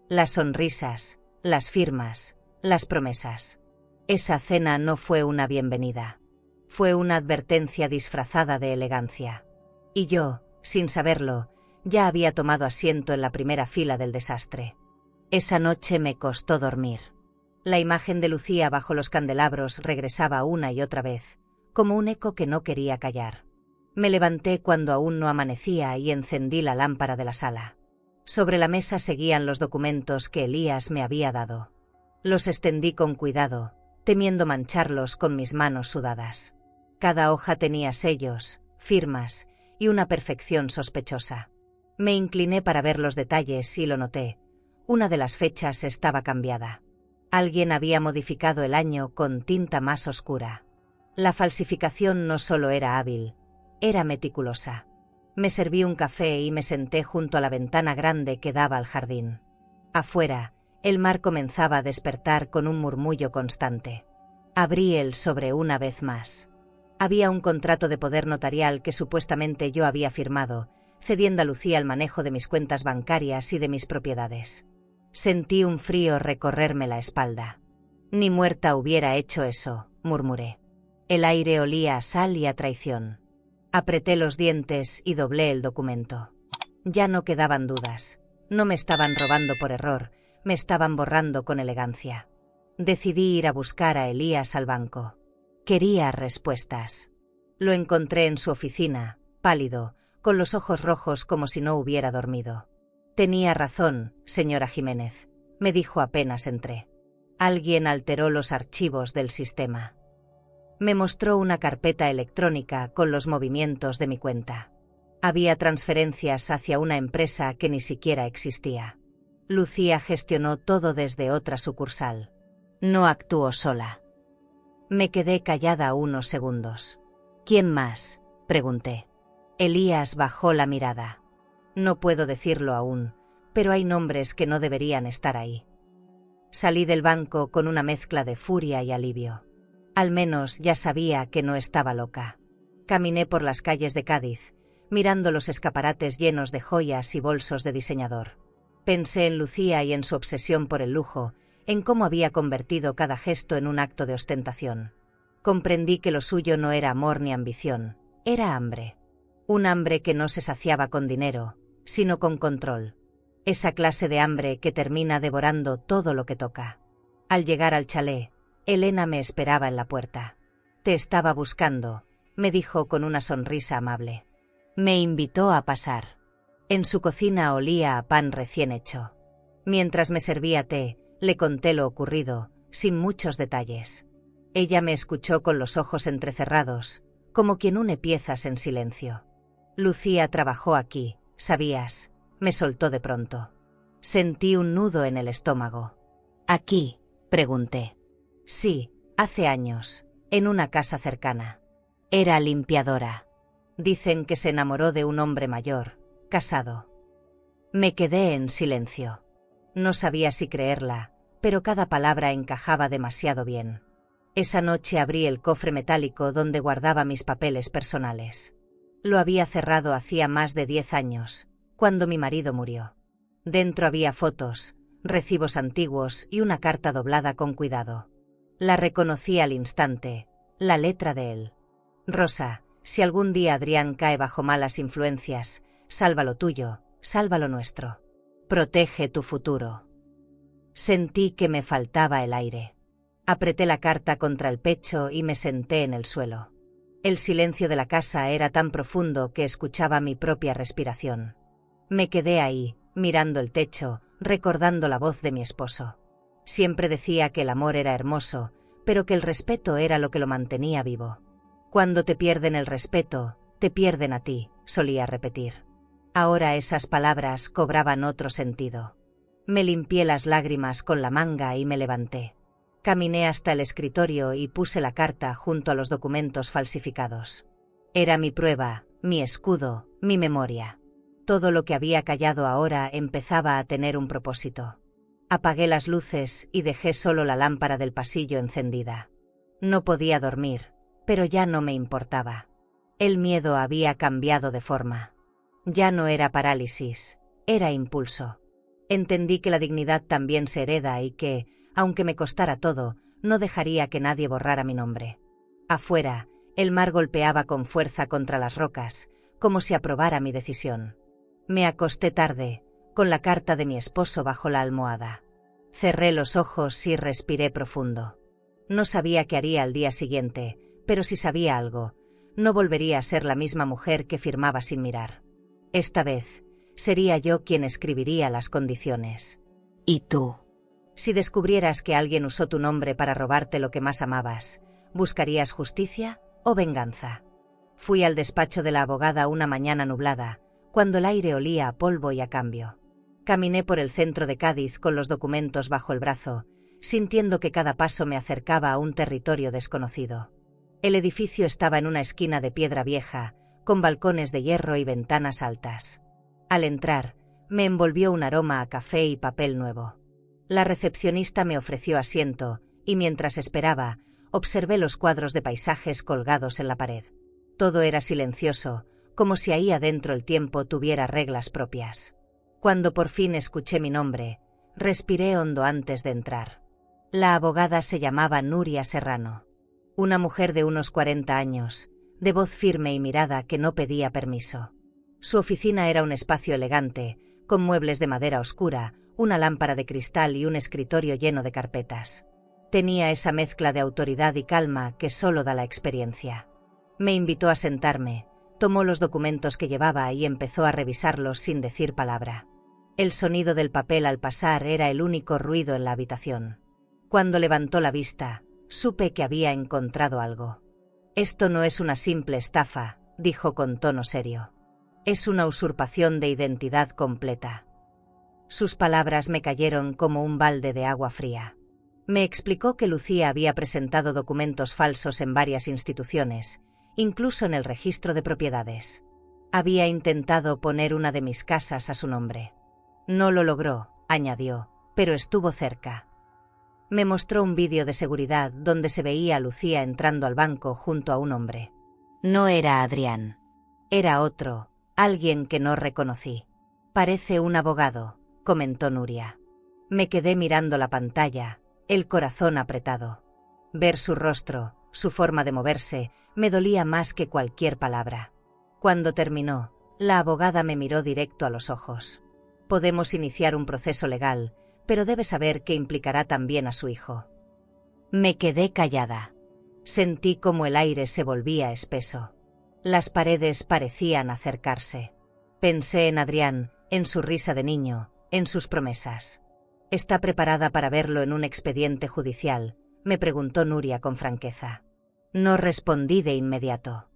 Las sonrisas, las firmas, las promesas. Esa cena no fue una bienvenida. Fue una advertencia disfrazada de elegancia. Y yo, sin saberlo, ya había tomado asiento en la primera fila del desastre. Esa noche me costó dormir. La imagen de Lucía bajo los candelabros regresaba una y otra vez, como un eco que no quería callar. Me levanté cuando aún no amanecía y encendí la lámpara de la sala. Sobre la mesa seguían los documentos que Elías me había dado. Los extendí con cuidado, temiendo mancharlos con mis manos sudadas. Cada hoja tenía sellos, firmas y una perfección sospechosa. Me incliné para ver los detalles y lo noté. Una de las fechas estaba cambiada. Alguien había modificado el año con tinta más oscura. La falsificación no solo era hábil, era meticulosa. Me serví un café y me senté junto a la ventana grande que daba al jardín. Afuera, El mar comenzaba a despertar con un murmullo constante. Abrí el sobre una vez más. Había un contrato de poder notarial que supuestamente yo había firmado, cediendo a Lucía el manejo de mis cuentas bancarias y de mis propiedades. Sentí un frío recorrerme la espalda. Ni muerta hubiera hecho eso, murmuré. El aire olía a sal y a traición. Apreté los dientes y doblé el documento. Ya no quedaban dudas. No me estaban robando por error, me estaban borrando con elegancia. Decidí ir a buscar a Elías al banco. Quería respuestas. Lo encontré en su oficina, pálido, con los ojos rojos como si no hubiera dormido. Tenía razón, señora Jiménez, me dijo apenas entré. Alguien alteró los archivos del sistema. Me mostró una carpeta electrónica con los movimientos de mi cuenta. Había transferencias hacia una empresa que ni siquiera existía. Lucía gestionó todo desde otra sucursal. No actuó sola. Me quedé callada unos segundos. ¿Quién más?, pregunté. Elías bajó la mirada. No puedo decirlo aún, pero hay nombres que no deberían estar ahí. Salí del banco con una mezcla de furia y alivio. Al menos ya sabía que no estaba loca. Caminé por las calles de Cádiz, mirando los escaparates llenos de joyas y bolsos de diseñador. Pensé en Lucía y en su obsesión por el lujo, en cómo había convertido cada gesto en un acto de ostentación. Comprendí que lo suyo no era amor ni ambición, era hambre. Un hambre que no se saciaba con dinero, sino con control. Esa clase de hambre que termina devorando todo lo que toca. Al llegar al chalet, Elena me esperaba en la puerta. «Te estaba buscando», me dijo con una sonrisa amable. Me invitó a pasar. En su cocina olía a pan recién hecho. Mientras me servía té, le conté lo ocurrido, sin muchos detalles. Ella me escuchó con los ojos entrecerrados, como quien une piezas en silencio. Lucía trabajó aquí, ¿sabías?, me soltó de pronto. Sentí un nudo en el estómago. ¿Aquí?, pregunté. Sí, hace años, en una casa cercana. Era limpiadora. Dicen que se enamoró de un hombre mayor, casado. Me quedé en silencio. No sabía si creerla, pero cada palabra encajaba demasiado bien. Esa noche abrí el cofre metálico donde guardaba mis papeles personales. Lo había cerrado hacía más de 10 años, cuando mi marido murió. Dentro había fotos, recibos antiguos y una carta doblada con cuidado. La reconocí al instante, la letra de él. Rosa, si algún día Adrián cae bajo malas influencias, salva lo tuyo, salva lo nuestro. Protege tu futuro. Sentí que me faltaba el aire. Apreté la carta contra el pecho y me senté en el suelo. El silencio de la casa era tan profundo que escuchaba mi propia respiración. Me quedé ahí, mirando el techo, recordando la voz de mi esposo. Siempre decía que el amor era hermoso, pero que el respeto era lo que lo mantenía vivo. Cuando te pierden el respeto, te pierden a ti, solía repetir. Ahora esas palabras cobraban otro sentido. Me limpié las lágrimas con la manga y me levanté. Caminé hasta el escritorio y puse la carta junto a los documentos falsificados. Era mi prueba, mi escudo, mi memoria. Todo lo que había callado ahora empezaba a tener un propósito. Apagué las luces y dejé solo la lámpara del pasillo encendida. No podía dormir, pero ya no me importaba. El miedo había cambiado de forma. Ya no era parálisis, era impulso. Entendí que la dignidad también se hereda y que, aunque me costara todo, no dejaría que nadie borrara mi nombre. Afuera, el mar golpeaba con fuerza contra las rocas, como si aprobara mi decisión. Me acosté tarde, con la carta de mi esposo bajo la almohada. Cerré los ojos y respiré profundo. No sabía qué haría al día siguiente, pero si sabía algo, no volvería a ser la misma mujer que firmaba sin mirar. Esta vez, sería yo quien escribiría las condiciones. ¿Y tú? Si descubrieras que alguien usó tu nombre para robarte lo que más amabas, ¿buscarías justicia o venganza? Fui al despacho de la abogada una mañana nublada, cuando el aire olía a polvo y a cambio. Caminé por el centro de Cádiz con los documentos bajo el brazo, sintiendo que cada paso me acercaba a un territorio desconocido. El edificio estaba en una esquina de piedra vieja, con balcones de hierro y ventanas altas. Al entrar, me envolvió un aroma a café y papel nuevo. La recepcionista me ofreció asiento, y mientras esperaba, observé los cuadros de paisajes colgados en la pared. Todo era silencioso, como si ahí adentro el tiempo tuviera reglas propias. Cuando por fin escuché mi nombre, respiré hondo antes de entrar. La abogada se llamaba Nuria Serrano. Una mujer de unos 40 años, de voz firme y mirada que no pedía permiso. Su oficina era un espacio elegante, con muebles de madera oscura, una lámpara de cristal y un escritorio lleno de carpetas. Tenía esa mezcla de autoridad y calma que solo da la experiencia. Me invitó a sentarme, tomó los documentos que llevaba y empezó a revisarlos sin decir palabra. El sonido del papel al pasar era el único ruido en la habitación. Cuando levantó la vista, supe que había encontrado algo. «Esto no es una simple estafa», dijo con tono serio. «Es una usurpación de identidad completa». Sus palabras me cayeron como un balde de agua fría. Me explicó que Lucía había presentado documentos falsos en varias instituciones, incluso en el registro de propiedades. Había intentado poner una de mis casas a su nombre. No lo logró, añadió, pero estuvo cerca. Me mostró un vídeo de seguridad donde se veía a Lucía entrando al banco junto a un hombre. No era Adrián. Era otro, alguien que no reconocí. «Parece un abogado», comentó Nuria. Me quedé mirando la pantalla, el corazón apretado. Ver su rostro, su forma de moverse, me dolía más que cualquier palabra. Cuando terminó, la abogada me miró directo a los ojos. «Podemos iniciar un proceso legal, pero debe saber que implicará también a su hijo». Me quedé callada. Sentí como el aire se volvía espeso. Las paredes parecían acercarse. Pensé en Adrián, en su risa de niño, en sus promesas. «¿Está preparada para verlo en un expediente judicial?», me preguntó Nuria con franqueza. No respondí de inmediato.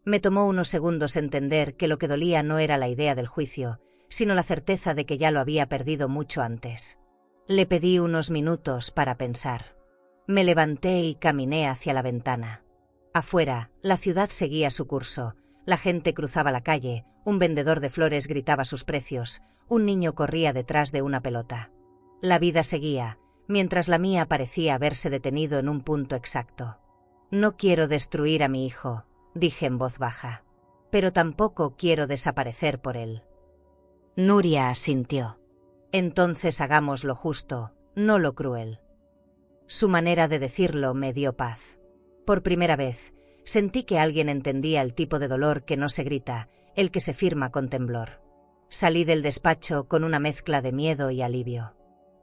Me tomó unos segundos entender que lo que dolía no era la idea del juicio, sino la certeza de que ya lo había perdido mucho antes. Le pedí unos minutos para pensar. Me levanté y caminé hacia la ventana. Afuera, la ciudad seguía su curso. La gente cruzaba la calle, un vendedor de flores gritaba sus precios, un niño corría detrás de una pelota. La vida seguía, mientras la mía parecía haberse detenido en un punto exacto. «No quiero destruir a mi hijo», dije en voz baja. «Pero tampoco quiero desaparecer por él». Nuria asintió. «Entonces hagamos lo justo, no lo cruel». Su manera de decirlo me dio paz. Por primera vez, sentí que alguien entendía el tipo de dolor que no se grita, el que se firma con temblor. Salí del despacho con una mezcla de miedo y alivio.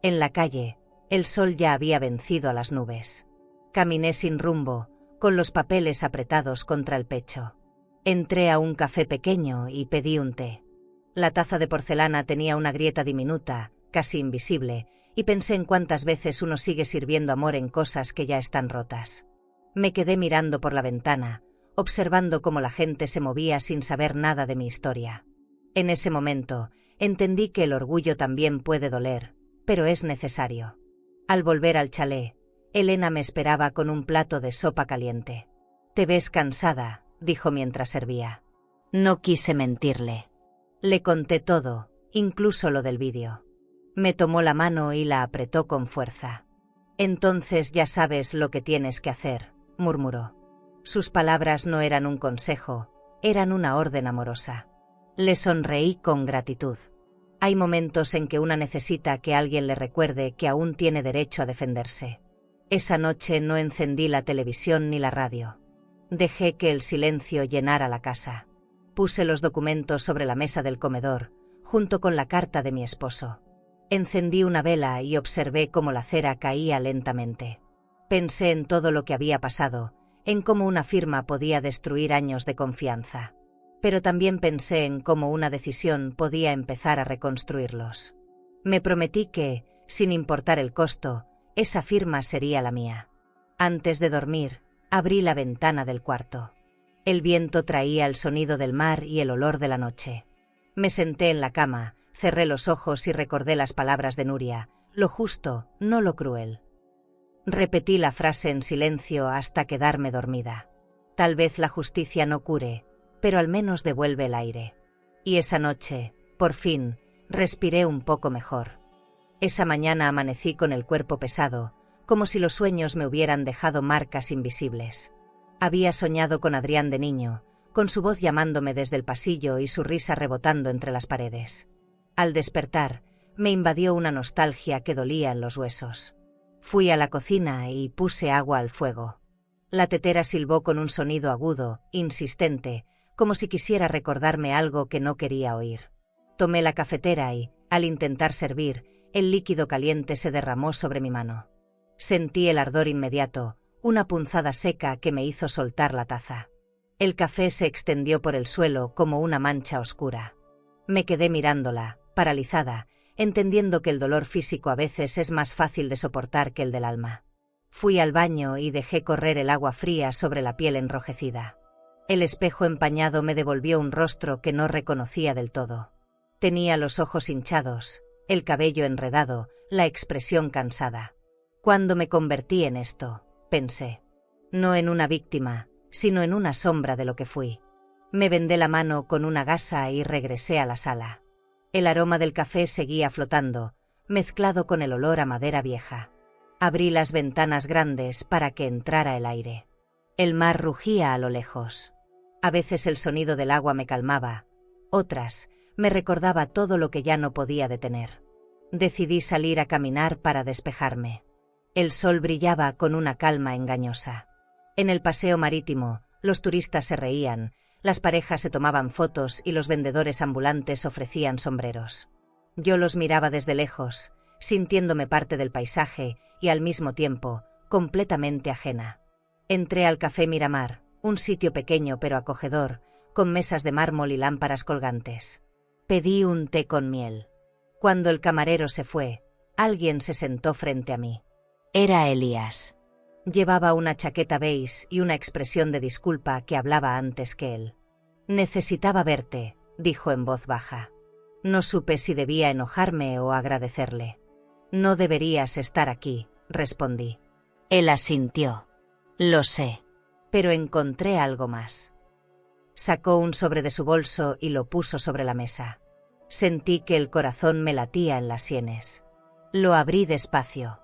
En la calle, el sol ya había vencido a las nubes. Caminé sin rumbo, con los papeles apretados contra el pecho. Entré a un café pequeño y pedí un té. La taza de porcelana tenía una grieta diminuta, casi invisible, y pensé en cuántas veces uno sigue sirviendo amor en cosas que ya están rotas. Me quedé mirando por la ventana, observando cómo la gente se movía sin saber nada de mi historia. En ese momento, entendí que el orgullo también puede doler, pero es necesario. Al volver al chalet, Elena me esperaba con un plato de sopa caliente. «Te ves cansada», dijo mientras servía. No quise mentirle. Le conté todo, incluso lo del vídeo. Me tomó la mano y la apretó con fuerza. «Entonces ya sabes lo que tienes que hacer», murmuró. Sus palabras no eran un consejo, eran una orden amorosa. Le sonreí con gratitud. Hay momentos en que una necesita que alguien le recuerde que aún tiene derecho a defenderse. Esa noche no encendí la televisión ni la radio. Dejé que el silencio llenara la casa. Puse los documentos sobre la mesa del comedor, junto con la carta de mi esposo. Encendí una vela y observé cómo la cera caía lentamente. Pensé en todo lo que había pasado, en cómo una firma podía destruir años de confianza. Pero también pensé en cómo una decisión podía empezar a reconstruirlos. Me prometí que, sin importar el costo, esa firma sería la mía. Antes de dormir, abrí la ventana del cuarto. El viento traía el sonido del mar y el olor de la noche. Me senté en la cama, cerré los ojos y recordé las palabras de Nuria: lo justo, no lo cruel. Repetí la frase en silencio hasta quedarme dormida. Tal vez la justicia no cure, pero al menos devuelve el aire. Y esa noche, por fin, respiré un poco mejor. Esa mañana amanecí con el cuerpo pesado, como si los sueños me hubieran dejado marcas invisibles. Había soñado con Adrián de niño, con su voz llamándome desde el pasillo y su risa rebotando entre las paredes. Al despertar, me invadió una nostalgia que dolía en los huesos. Fui a la cocina y puse agua al fuego. La tetera silbó con un sonido agudo, insistente, como si quisiera recordarme algo que no quería oír. Tomé la cafetera y, al intentar servir, el líquido caliente se derramó sobre mi mano. Sentí el ardor inmediato, una punzada seca que me hizo soltar la taza. El café se extendió por el suelo como una mancha oscura. Me quedé mirándola, paralizada, entendiendo que el dolor físico a veces es más fácil de soportar que el del alma. Fui al baño y dejé correr el agua fría sobre la piel enrojecida. El espejo empañado me devolvió un rostro que no reconocía del todo. Tenía los ojos hinchados, el cabello enredado, la expresión cansada. ¿Cuándo me convertí en esto?, pensé. No en una víctima, sino en una sombra de lo que fui. Me vendé la mano con una gasa y regresé a la sala. El aroma del café seguía flotando, mezclado con el olor a madera vieja. Abrí las ventanas grandes para que entrara el aire. El mar rugía a lo lejos. A veces el sonido del agua me calmaba, otras me recordaba todo lo que ya no podía detener. Decidí salir a caminar para despejarme. El sol brillaba con una calma engañosa. En el paseo marítimo, los turistas se reían, las parejas se tomaban fotos y los vendedores ambulantes ofrecían sombreros. Yo los miraba desde lejos, sintiéndome parte del paisaje y al mismo tiempo, completamente ajena. Entré al Café Miramar, un sitio pequeño pero acogedor, con mesas de mármol y lámparas colgantes. Pedí un té con miel. Cuando el camarero se fue, alguien se sentó frente a mí. Era Elías. Llevaba una chaqueta beige y una expresión de disculpa que hablaba antes que él. «Necesitaba verte», dijo en voz baja. No supe si debía enojarme o agradecerle. «No deberías estar aquí», respondí. Él asintió. «Lo sé. Pero encontré algo más». Sacó un sobre de su bolso y lo puso sobre la mesa. Sentí que el corazón me latía en las sienes. Lo abrí despacio.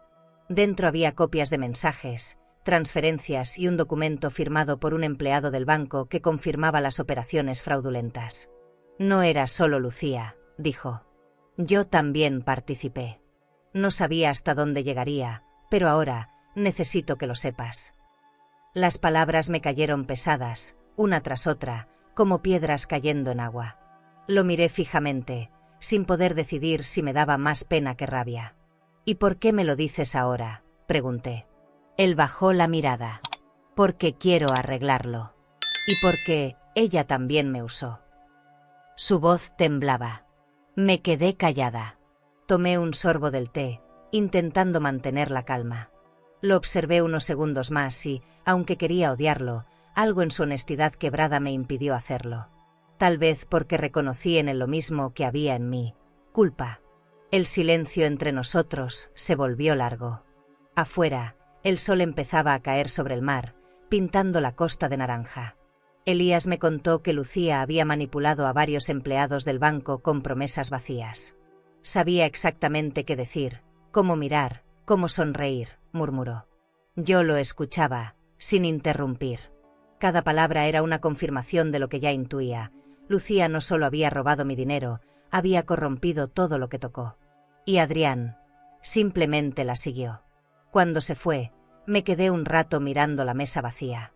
Dentro había copias de mensajes, transferencias y un documento firmado por un empleado del banco que confirmaba las operaciones fraudulentas. «No era solo Lucía», dijo. «Yo también participé. No sabía hasta dónde llegaría, pero ahora necesito que lo sepas». Las palabras me cayeron pesadas, una tras otra, como piedras cayendo en agua. Lo miré fijamente, sin poder decidir si me daba más pena que rabia. «¿Y por qué me lo dices ahora?», pregunté. Él bajó la mirada. «Porque quiero arreglarlo. Y porque ella también me usó». Su voz temblaba. Me quedé callada. Tomé un sorbo del té, intentando mantener la calma. Lo observé unos segundos más y, aunque quería odiarlo, algo en su honestidad quebrada me impidió hacerlo. Tal vez porque reconocí en él lo mismo que había en mí, culpa. El silencio entre nosotros se volvió largo. Afuera, el sol empezaba a caer sobre el mar, pintando la costa de naranja. Elías me contó que Lucía había manipulado a varios empleados del banco con promesas vacías. Sabía exactamente qué decir, cómo mirar, cómo sonreír, murmuró. Yo lo escuchaba, sin interrumpir. Cada palabra era una confirmación de lo que ya intuía. Lucía no solo había robado mi dinero, había corrompido todo lo que tocó. Y Adrián simplemente la siguió. Cuando se fue, me quedé un rato mirando la mesa vacía.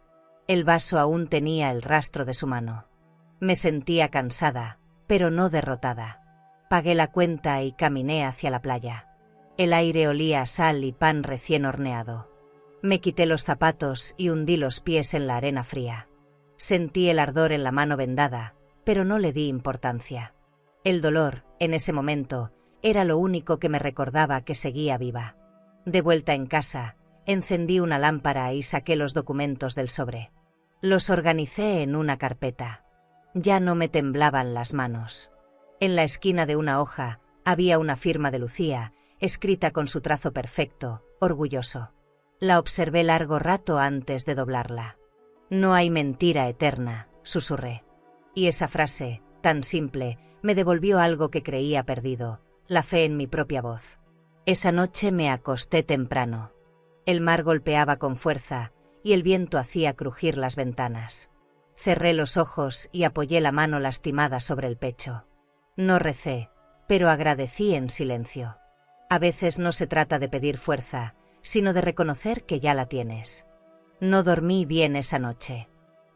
El vaso aún tenía el rastro de su mano. Me sentía cansada, pero no derrotada. Pagué la cuenta y caminé hacia la playa. El aire olía a sal y pan recién horneado. Me quité los zapatos y hundí los pies en la arena fría. Sentí el ardor en la mano vendada, pero no le di importancia. El dolor, en ese momento, era lo único que me recordaba que seguía viva. De vuelta en casa, encendí una lámpara y saqué los documentos del sobre. Los organicé en una carpeta. Ya no me temblaban las manos. En la esquina de una hoja había una firma de Lucía, escrita con su trazo perfecto, orgulloso. La observé largo rato antes de doblarla. «No hay mentira eterna», susurré. Y esa frase, tan simple, me devolvió algo que creía perdido, la fe en mi propia voz. Esa noche me acosté temprano. El mar golpeaba con fuerza y el viento hacía crujir las ventanas. Cerré los ojos y apoyé la mano lastimada sobre el pecho. No recé, pero agradecí en silencio. A veces no se trata de pedir fuerza, sino de reconocer que ya la tienes. No dormí bien esa noche.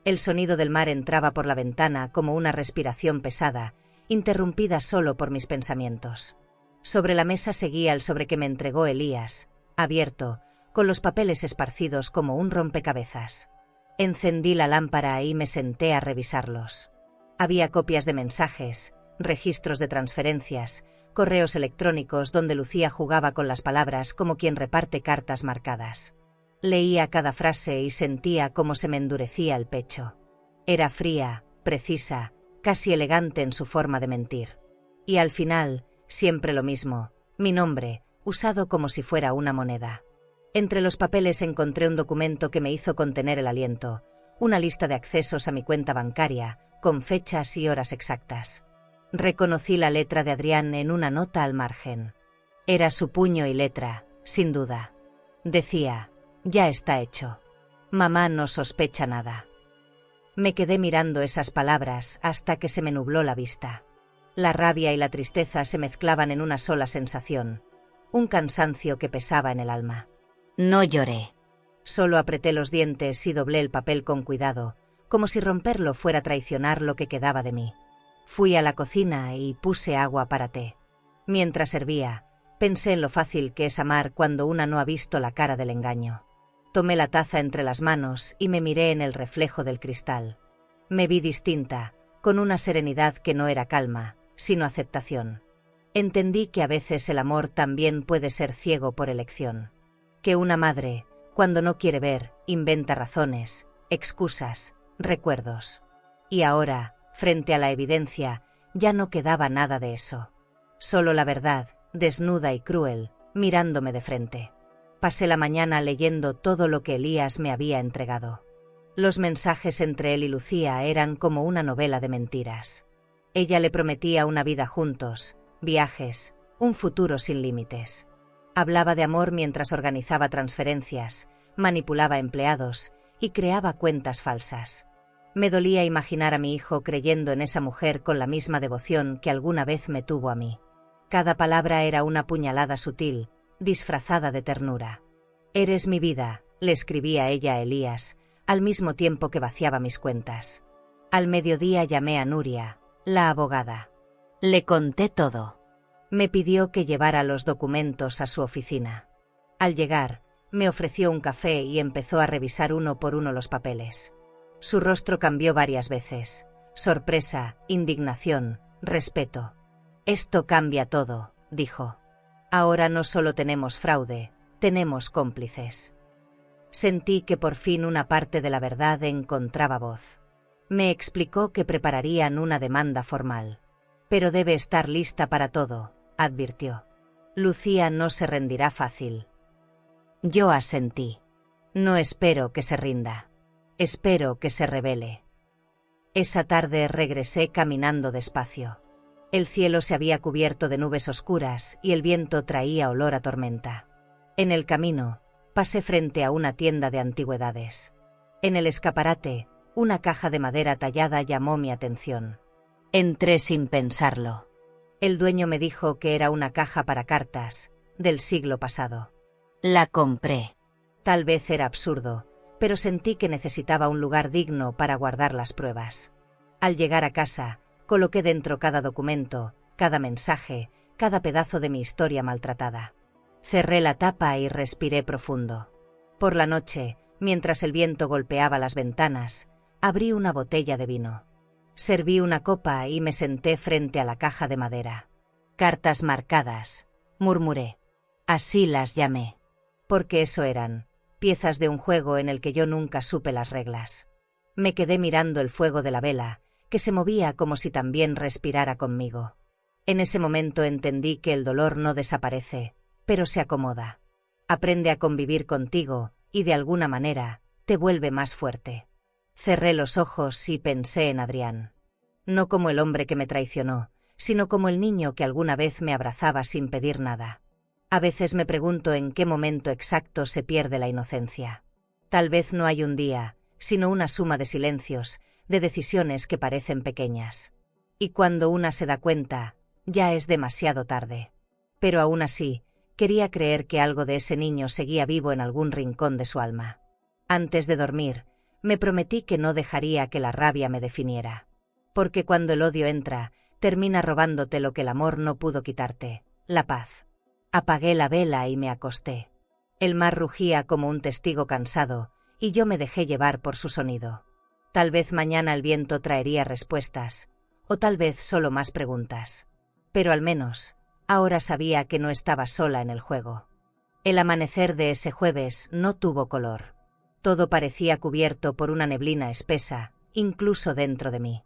El sonido del mar entraba por la ventana como una respiración pesada, interrumpida solo por mis pensamientos. Sobre la mesa seguía el sobre que me entregó Elías, abierto, con los papeles esparcidos como un rompecabezas. Encendí la lámpara y me senté a revisarlos. Había copias de mensajes, registros de transferencias, correos electrónicos donde Lucía jugaba con las palabras como quien reparte cartas marcadas. Leía cada frase y sentía cómo se me endurecía el pecho. Era fría, precisa, casi elegante en su forma de mentir. Y al final, siempre lo mismo, mi nombre, usado como si fuera una moneda. Entre los papeles encontré un documento que me hizo contener el aliento, una lista de accesos a mi cuenta bancaria, con fechas y horas exactas. Reconocí la letra de Adrián en una nota al margen. Era su puño y letra, sin duda. Decía: ya está hecho. Mamá no sospecha nada. Me quedé mirando esas palabras hasta que se me nubló la vista. La rabia y la tristeza se mezclaban en una sola sensación, un cansancio que pesaba en el alma. No lloré. Solo apreté los dientes y doblé el papel con cuidado, como si romperlo fuera traicionar lo que quedaba de mí. Fui a la cocina y puse agua para té. Mientras servía, pensé en lo fácil que es amar cuando una no ha visto la cara del engaño. Tomé la taza entre las manos y me miré en el reflejo del cristal. Me vi distinta, con una serenidad que no era calma, sino aceptación. Entendí que a veces el amor también puede ser ciego por elección. Que una madre, cuando no quiere ver, inventa razones, excusas, recuerdos. Y ahora, frente a la evidencia, ya no quedaba nada de eso. Solo la verdad, desnuda y cruel, mirándome de frente. Pasé la mañana leyendo todo lo que Elías me había entregado. Los mensajes entre él y Lucía eran como una novela de mentiras. Ella le prometía una vida juntos, viajes, un futuro sin límites. Hablaba de amor mientras organizaba transferencias, manipulaba empleados y creaba cuentas falsas. Me dolía imaginar a mi hijo creyendo en esa mujer con la misma devoción que alguna vez me tuvo a mí. Cada palabra era una puñalada sutil, disfrazada de ternura. Eres mi vida, le escribía ella a Elías, al mismo tiempo que vaciaba mis cuentas. Al mediodía llamé a Nuria, la abogada. Le conté todo. Me pidió que llevara los documentos a su oficina. Al llegar, me ofreció un café y empezó a revisar uno por uno los papeles. Su rostro cambió varias veces. Sorpresa, indignación, respeto. Esto cambia todo, dijo. Ahora no solo tenemos fraude, tenemos cómplices. Sentí que por fin una parte de la verdad encontraba voz. Me explicó que prepararían una demanda formal. Pero debe estar lista para todo, advirtió. Lucía no se rendirá fácil. Yo asentí. No espero que se rinda. Espero que se rebele. Esa tarde regresé caminando despacio. El cielo se había cubierto de nubes oscuras y el viento traía olor a tormenta. En el camino, pasé frente a una tienda de antigüedades. En el escaparate, una caja de madera tallada llamó mi atención. Entré sin pensarlo. El dueño me dijo que era una caja para cartas, del siglo pasado. La compré. Tal vez era absurdo, pero sentí que necesitaba un lugar digno para guardar las pruebas. Al llegar a casa, coloqué dentro cada documento, cada mensaje, cada pedazo de mi historia maltratada. Cerré la tapa y respiré profundo. Por la noche, mientras el viento golpeaba las ventanas, abrí una botella de vino. Serví una copa y me senté frente a la caja de madera. Cartas marcadas, murmuré. Así las llamé. Porque eso eran, piezas de un juego en el que yo nunca supe las reglas. Me quedé mirando el fuego de la vela, que se movía como si también respirara conmigo. En ese momento entendí que el dolor no desaparece, pero se acomoda. Aprende a convivir contigo y de alguna manera te vuelve más fuerte. Cerré los ojos y pensé en Adrián. No como el hombre que me traicionó, sino como el niño que alguna vez me abrazaba sin pedir nada. A veces me pregunto en qué momento exacto se pierde la inocencia. Tal vez no hay un día, sino una suma de silencios, de decisiones que parecen pequeñas. Y cuando una se da cuenta, ya es demasiado tarde. Pero aún así, quería creer que algo de ese niño seguía vivo en algún rincón de su alma. Antes de dormir, me prometí que no dejaría que la rabia me definiera. Porque cuando el odio entra, termina robándote lo que el amor no pudo quitarte, la paz. Apagué la vela y me acosté. El mar rugía como un testigo cansado, y yo me dejé llevar por su sonido. Tal vez mañana el viento traería respuestas, o tal vez solo más preguntas. Pero al menos, ahora sabía que no estaba sola en el juego. El amanecer de ese jueves no tuvo color. Todo parecía cubierto por una neblina espesa, incluso dentro de mí.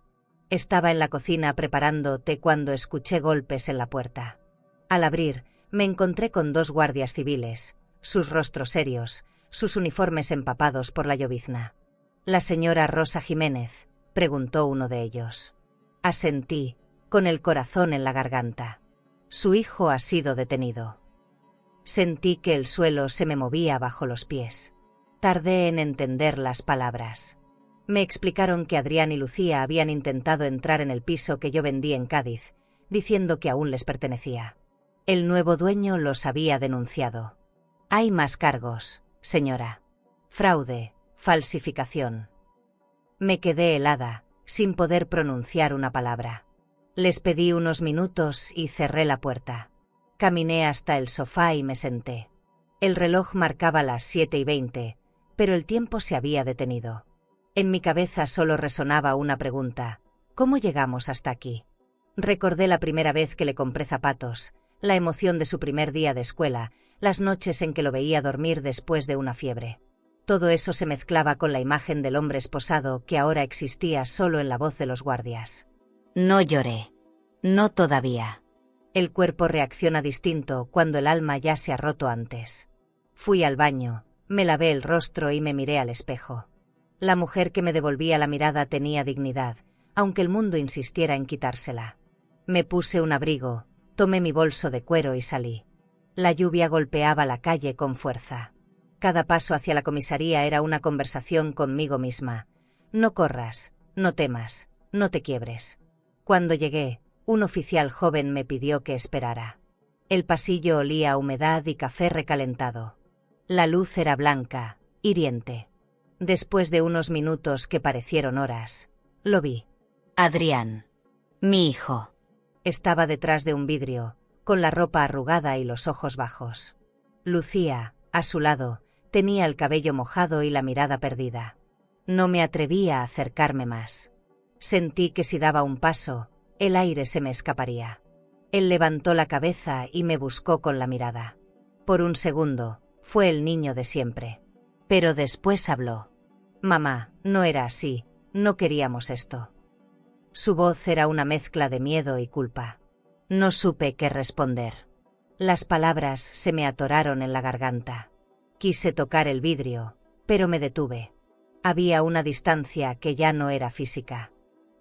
Estaba en la cocina preparando té cuando escuché golpes en la puerta. Al abrir, me encontré con 2 guardias civiles, sus rostros serios, sus uniformes empapados por la llovizna. «¿La señora Rosa Jiménez?», preguntó uno de ellos. Asentí, con el corazón en la garganta. Su hijo ha sido detenido. Sentí que el suelo se me movía bajo los pies. Tardé en entender las palabras. Me explicaron que Adrián y Lucía habían intentado entrar en el piso que yo vendí en Cádiz, diciendo que aún les pertenecía. El nuevo dueño los había denunciado. «Hay más cargos, señora. Fraude, falsificación». Me quedé helada, sin poder pronunciar una palabra. Les pedí unos minutos y cerré la puerta. Caminé hasta el sofá y me senté. El reloj marcaba las 7:20, pero el tiempo se había detenido. En mi cabeza solo resonaba una pregunta: ¿cómo llegamos hasta aquí? Recordé la primera vez que le compré zapatos, la emoción de su primer día de escuela, las noches en que lo veía dormir después de una fiebre. Todo eso se mezclaba con la imagen del hombre esposado que ahora existía solo en la voz de los guardias. No lloré. No todavía. El cuerpo reacciona distinto cuando el alma ya se ha roto antes. Fui al baño, me lavé el rostro y me miré al espejo. La mujer que me devolvía la mirada tenía dignidad, aunque el mundo insistiera en quitársela. Me puse un abrigo, tomé mi bolso de cuero y salí. La lluvia golpeaba la calle con fuerza. Cada paso hacia la comisaría era una conversación conmigo misma. No corras, no temas, no te quiebres. Cuando llegué, un oficial joven me pidió que esperara. El pasillo olía a humedad y café recalentado. La luz era blanca, hiriente. Después de unos minutos que parecieron horas, lo vi. Adrián. Mi hijo. Estaba detrás de un vidrio, con la ropa arrugada y los ojos bajos. Lucía, a su lado, tenía el cabello mojado y la mirada perdida. No me atrevía a acercarme más. Sentí que si daba un paso, el aire se me escaparía. Él levantó la cabeza y me buscó con la mirada. Por un segundo, fue el niño de siempre. Pero después habló. Mamá, no era así, no queríamos esto. Su voz era una mezcla de miedo y culpa. No supe qué responder. Las palabras se me atoraron en la garganta. Quise tocar el vidrio, pero me detuve. Había una distancia que ya no era física.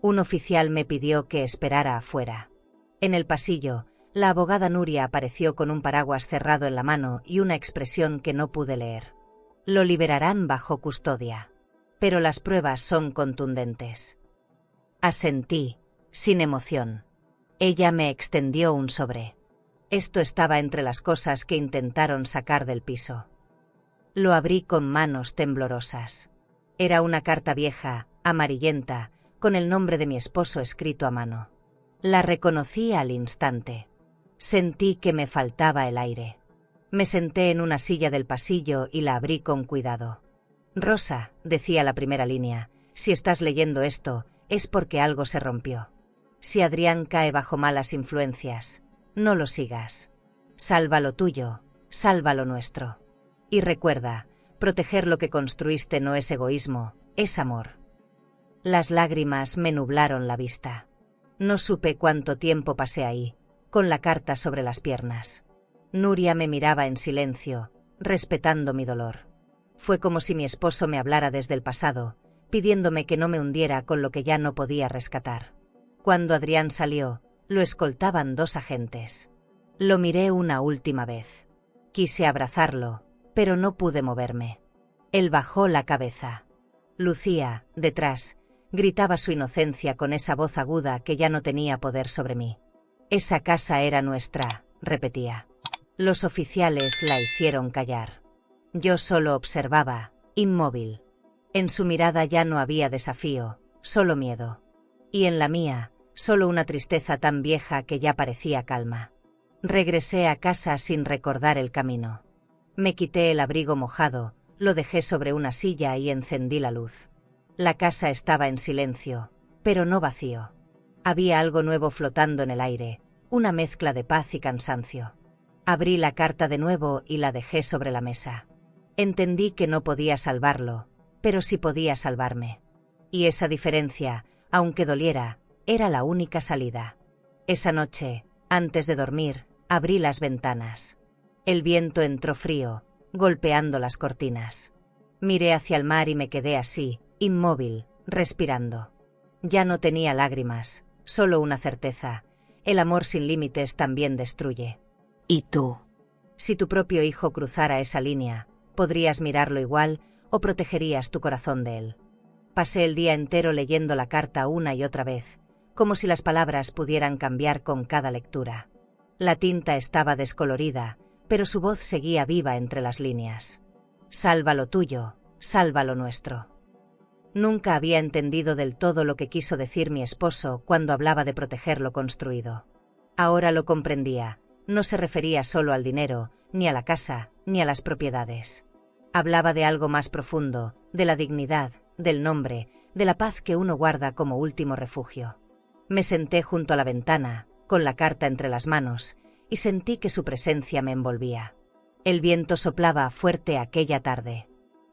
Un oficial me pidió que esperara afuera. En el pasillo, la abogada Nuria apareció con un paraguas cerrado en la mano y una expresión que no pude leer. Lo liberarán bajo custodia. Pero las pruebas son contundentes. Asentí, sin emoción. Ella me extendió un sobre. Esto estaba entre las cosas que intentaron sacar del piso. Lo abrí con manos temblorosas. Era una carta vieja, amarillenta, con el nombre de mi esposo escrito a mano. La reconocí al instante. Sentí que me faltaba el aire. Me senté en una silla del pasillo y la abrí con cuidado. Rosa, decía la primera línea, si estás leyendo esto, es porque algo se rompió. Si Adrián cae bajo malas influencias, no lo sigas. Salva lo tuyo, salva lo nuestro. Y recuerda, proteger lo que construiste no es egoísmo, es amor. Las lágrimas me nublaron la vista. No supe cuánto tiempo pasé ahí, con la carta sobre las piernas. Nuria me miraba en silencio, respetando mi dolor. Fue como si mi esposo me hablara desde el pasado, pidiéndome que no me hundiera con lo que ya no podía rescatar. Cuando Adrián salió, lo escoltaban 2 agentes. Lo miré una última vez. Quise abrazarlo, pero no pude moverme. Él bajó la cabeza. Lucía, detrás, gritaba su inocencia con esa voz aguda que ya no tenía poder sobre mí. Esa casa era nuestra, repetía. Los oficiales la hicieron callar. Yo solo observaba, inmóvil. En su mirada ya no había desafío, solo miedo. Y en la mía, solo una tristeza tan vieja que ya parecía calma. Regresé a casa sin recordar el camino. Me quité el abrigo mojado, lo dejé sobre una silla y encendí la luz. La casa estaba en silencio, pero no vacío. Había algo nuevo flotando en el aire, una mezcla de paz y cansancio. Abrí la carta de nuevo y la dejé sobre la mesa. Entendí que no podía salvarlo, pero sí podía salvarme. Y esa diferencia, aunque doliera, era la única salida. Esa noche, antes de dormir, abrí las ventanas. El viento entró frío, golpeando las cortinas. Miré hacia el mar y me quedé así, inmóvil, respirando. Ya no tenía lágrimas, solo una certeza: el amor sin límites también destruye. ¿Y tú? Si tu propio hijo cruzara esa línea, ¿podrías mirarlo igual o protegerías tu corazón de él? Pasé el día entero leyendo la carta una y otra vez, como si las palabras pudieran cambiar con cada lectura. La tinta estaba descolorida, pero su voz seguía viva entre las líneas. Salva lo tuyo, salva lo nuestro. Nunca había entendido del todo lo que quiso decir mi esposo cuando hablaba de proteger lo construido. Ahora lo comprendía, no se refería solo al dinero, ni a la casa, ni a las propiedades. Hablaba de algo más profundo, de la dignidad, del nombre, de la paz que uno guarda como último refugio. Me senté junto a la ventana, con la carta entre las manos, y sentí que su presencia me envolvía. El viento soplaba fuerte aquella tarde.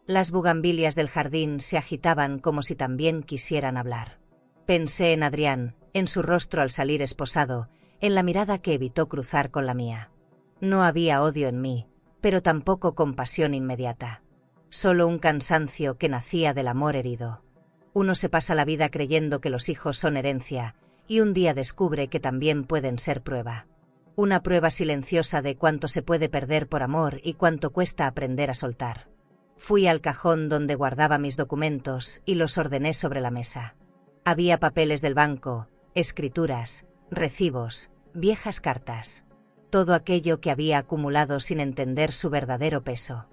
Las bugambilias del jardín se agitaban como si también quisieran hablar. Pensé en Adrián, en su rostro al salir esposado, en la mirada que evitó cruzar con la mía. No había odio en mí, pero tampoco compasión inmediata. Solo un cansancio que nacía del amor herido. Uno se pasa la vida creyendo que los hijos son herencia, y un día descubre que también pueden ser prueba. Una prueba silenciosa de cuánto se puede perder por amor y cuánto cuesta aprender a soltar. Fui al cajón donde guardaba mis documentos y los ordené sobre la mesa. Había papeles del banco, escrituras, recibos, viejas cartas. Todo aquello que había acumulado sin entender su verdadero peso.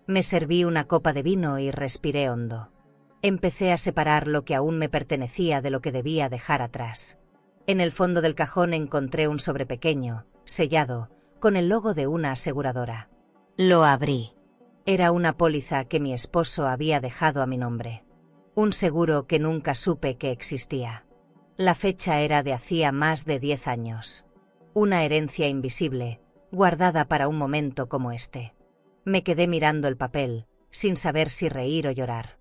Me serví una copa de vino y respiré hondo. Empecé a separar lo que aún me pertenecía de lo que debía dejar atrás. En el fondo del cajón encontré un sobre pequeño, sellado, con el logo de una aseguradora. Lo abrí. Era una póliza que mi esposo había dejado a mi nombre. Un seguro que nunca supe que existía. La fecha era de hacía más de 10 años. Una herencia invisible, guardada para un momento como este. Me quedé mirando el papel, sin saber si reír o llorar.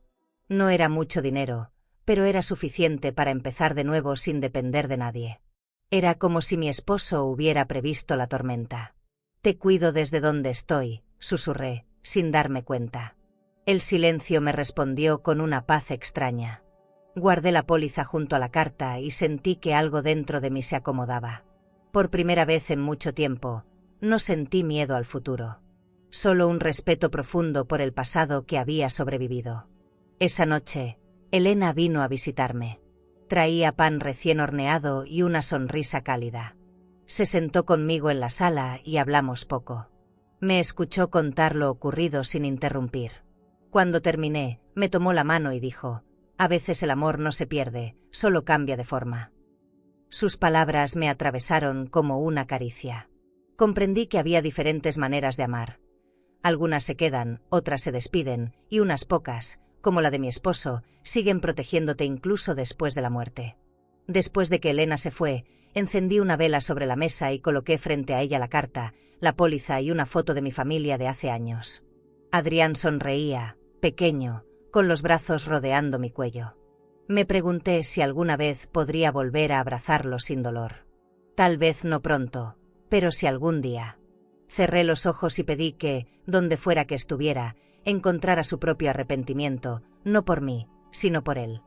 No era mucho dinero, pero era suficiente para empezar de nuevo sin depender de nadie. Era como si mi esposo hubiera previsto la tormenta. Te cuido desde donde estoy, susurré, sin darme cuenta. El silencio me respondió con una paz extraña. Guardé la póliza junto a la carta y sentí que algo dentro de mí se acomodaba. Por primera vez en mucho tiempo, no sentí miedo al futuro. Solo un respeto profundo por el pasado que había sobrevivido. Esa noche, Elena vino a visitarme. Traía pan recién horneado y una sonrisa cálida. Se sentó conmigo en la sala y hablamos poco. Me escuchó contar lo ocurrido sin interrumpir. Cuando terminé, me tomó la mano y dijo: «A veces el amor no se pierde, solo cambia de forma». Sus palabras me atravesaron como una caricia. Comprendí que había diferentes maneras de amar. Algunas se quedan, otras se despiden, y unas pocas, como la de mi esposo, siguen protegiéndote incluso después de la muerte. Después de que Elena se fue, encendí una vela sobre la mesa y coloqué frente a ella la carta, la póliza y una foto de mi familia de hace años. Adrián sonreía, pequeño, con los brazos rodeando mi cuello. Me pregunté si alguna vez podría volver a abrazarlo sin dolor. Tal vez no pronto, pero si algún día. Cerré los ojos y pedí que, donde fuera que estuviera, encontrara su propio arrepentimiento, no por mí, sino por él.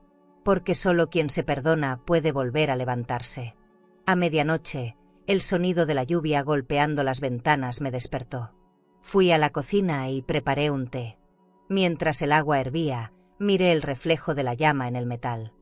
Porque solo quien se perdona puede volver a levantarse. A medianoche, el sonido de la lluvia golpeando las ventanas me despertó. Fui a la cocina y preparé un té. Mientras el agua hervía, miré el reflejo de la llama en el metal.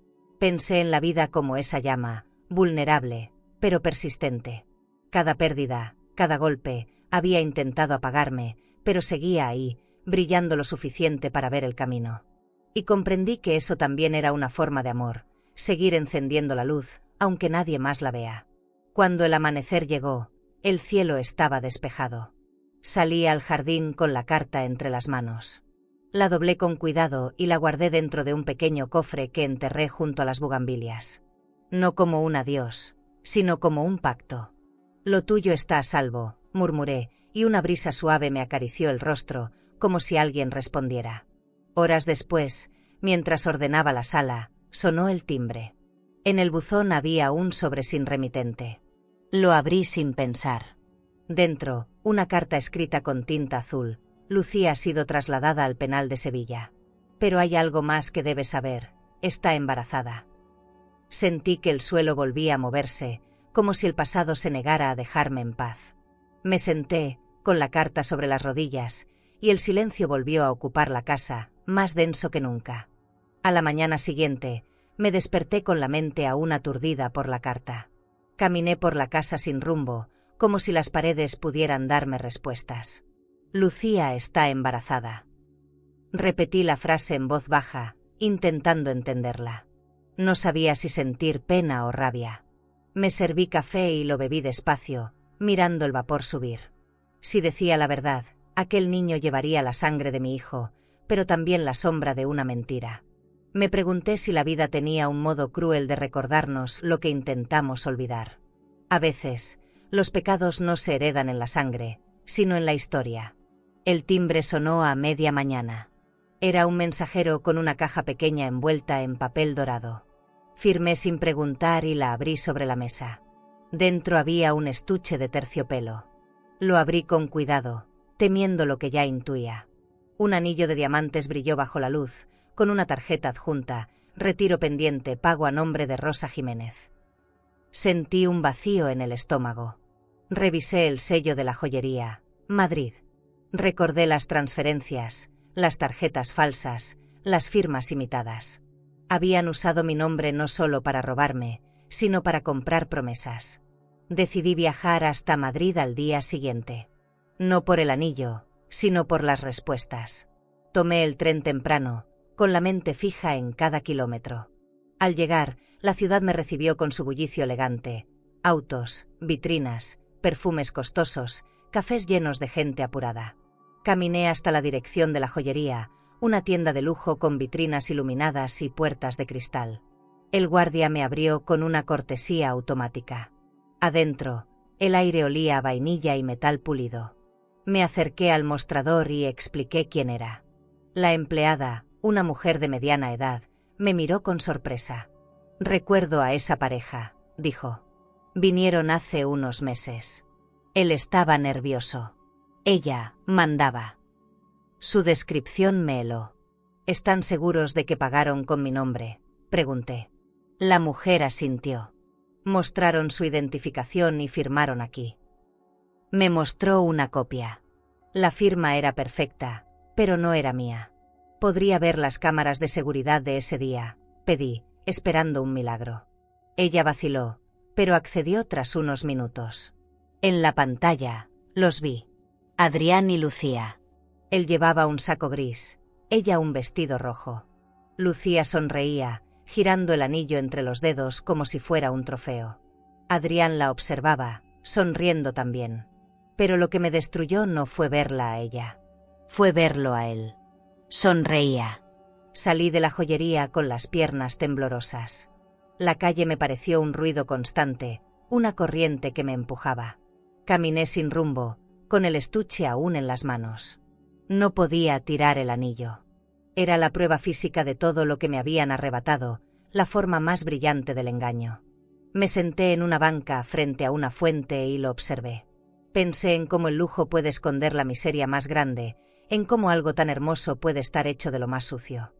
Pensé en la vida como esa llama, vulnerable, pero persistente. Cada pérdida, cada golpe, había intentado apagarme, pero seguía ahí, brillando lo suficiente para ver el camino. Y comprendí que eso también era una forma de amor, seguir encendiendo la luz, aunque nadie más la vea. Cuando el amanecer llegó, el cielo estaba despejado. Salí al jardín con la carta entre las manos. La doblé con cuidado y la guardé dentro de un pequeño cofre que enterré junto a las bugambilias. No como un adiós, sino como un pacto. «Lo tuyo está a salvo», murmuré, y una brisa suave me acarició el rostro, como si alguien respondiera. Horas después, mientras ordenaba la sala, sonó el timbre. En el buzón había un sobre sin remitente. Lo abrí sin pensar. Dentro, una carta escrita con tinta azul. Lucía ha sido trasladada al penal de Sevilla. Pero hay algo más que debes saber. Está embarazada. Sentí que el suelo volvía a moverse, como si el pasado se negara a dejarme en paz. Me senté, con la carta sobre las rodillas, y el silencio volvió a ocupar la casa, más denso que nunca. A la mañana siguiente, me desperté con la mente aún aturdida por la carta. Caminé por la casa sin rumbo, como si las paredes pudieran darme respuestas. Lucía está embarazada. Repetí la frase en voz baja, intentando entenderla. No sabía si sentir pena o rabia. Me serví café y lo bebí despacio, mirando el vapor subir. Si decía la verdad, aquel niño llevaría la sangre de mi hijo, pero también la sombra de una mentira. Me pregunté si la vida tenía un modo cruel de recordarnos lo que intentamos olvidar. A veces, los pecados no se heredan en la sangre, sino en la historia. El timbre sonó a media mañana. Era un mensajero con una caja pequeña envuelta en papel dorado. Firmé sin preguntar y la abrí sobre la mesa. Dentro había un estuche de terciopelo. Lo abrí con cuidado, temiendo lo que ya intuía. Un anillo de diamantes brilló bajo la luz, con una tarjeta adjunta, retiro pendiente, pago a nombre de Rosa Jiménez. Sentí un vacío en el estómago. Revisé el sello de la joyería, Madrid. Recordé las transferencias, las tarjetas falsas, las firmas imitadas. Habían usado mi nombre no solo para robarme, sino para comprar promesas. Decidí viajar hasta Madrid al día siguiente. No por el anillo, sino por las respuestas. Tomé el tren temprano, con la mente fija en cada kilómetro. Al llegar, la ciudad me recibió con su bullicio elegante. Autos, vitrinas, perfumes costosos, cafés llenos de gente apurada. Caminé hasta la dirección de la joyería, una tienda de lujo con vitrinas iluminadas y puertas de cristal. El guardia me abrió con una cortesía automática. Adentro, el aire olía a vainilla y metal pulido. Me acerqué al mostrador y expliqué quién era. La empleada, una mujer de mediana edad, me miró con sorpresa. «Recuerdo a esa pareja», dijo. «Vinieron hace unos meses». Él estaba nervioso. Ella mandaba. Su descripción me heló. «¿Están seguros de que pagaron con mi nombre?», pregunté. La mujer asintió. Mostraron su identificación y firmaron aquí. Me mostró una copia. La firma era perfecta, pero no era mía. Podría ver las cámaras de seguridad de ese día, pedí, esperando un milagro. Ella vaciló, pero accedió tras unos minutos. En la pantalla, los vi. Adrián y Lucía. Él llevaba un saco gris, ella un vestido rojo. Lucía sonreía, girando el anillo entre los dedos como si fuera un trofeo. Adrián la observaba, sonriendo también. Pero lo que me destruyó no fue verla a ella. Fue verlo a él. Sonreía. Salí de la joyería con las piernas temblorosas. La calle me pareció un ruido constante, una corriente que me empujaba. Caminé sin rumbo, con el estuche aún en las manos. No podía tirar el anillo. Era la prueba física de todo lo que me habían arrebatado, la forma más brillante del engaño. Me senté en una banca frente a una fuente y lo observé. Pensé en cómo el lujo puede esconder la miseria más grande, en cómo algo tan hermoso puede estar hecho de lo más sucio.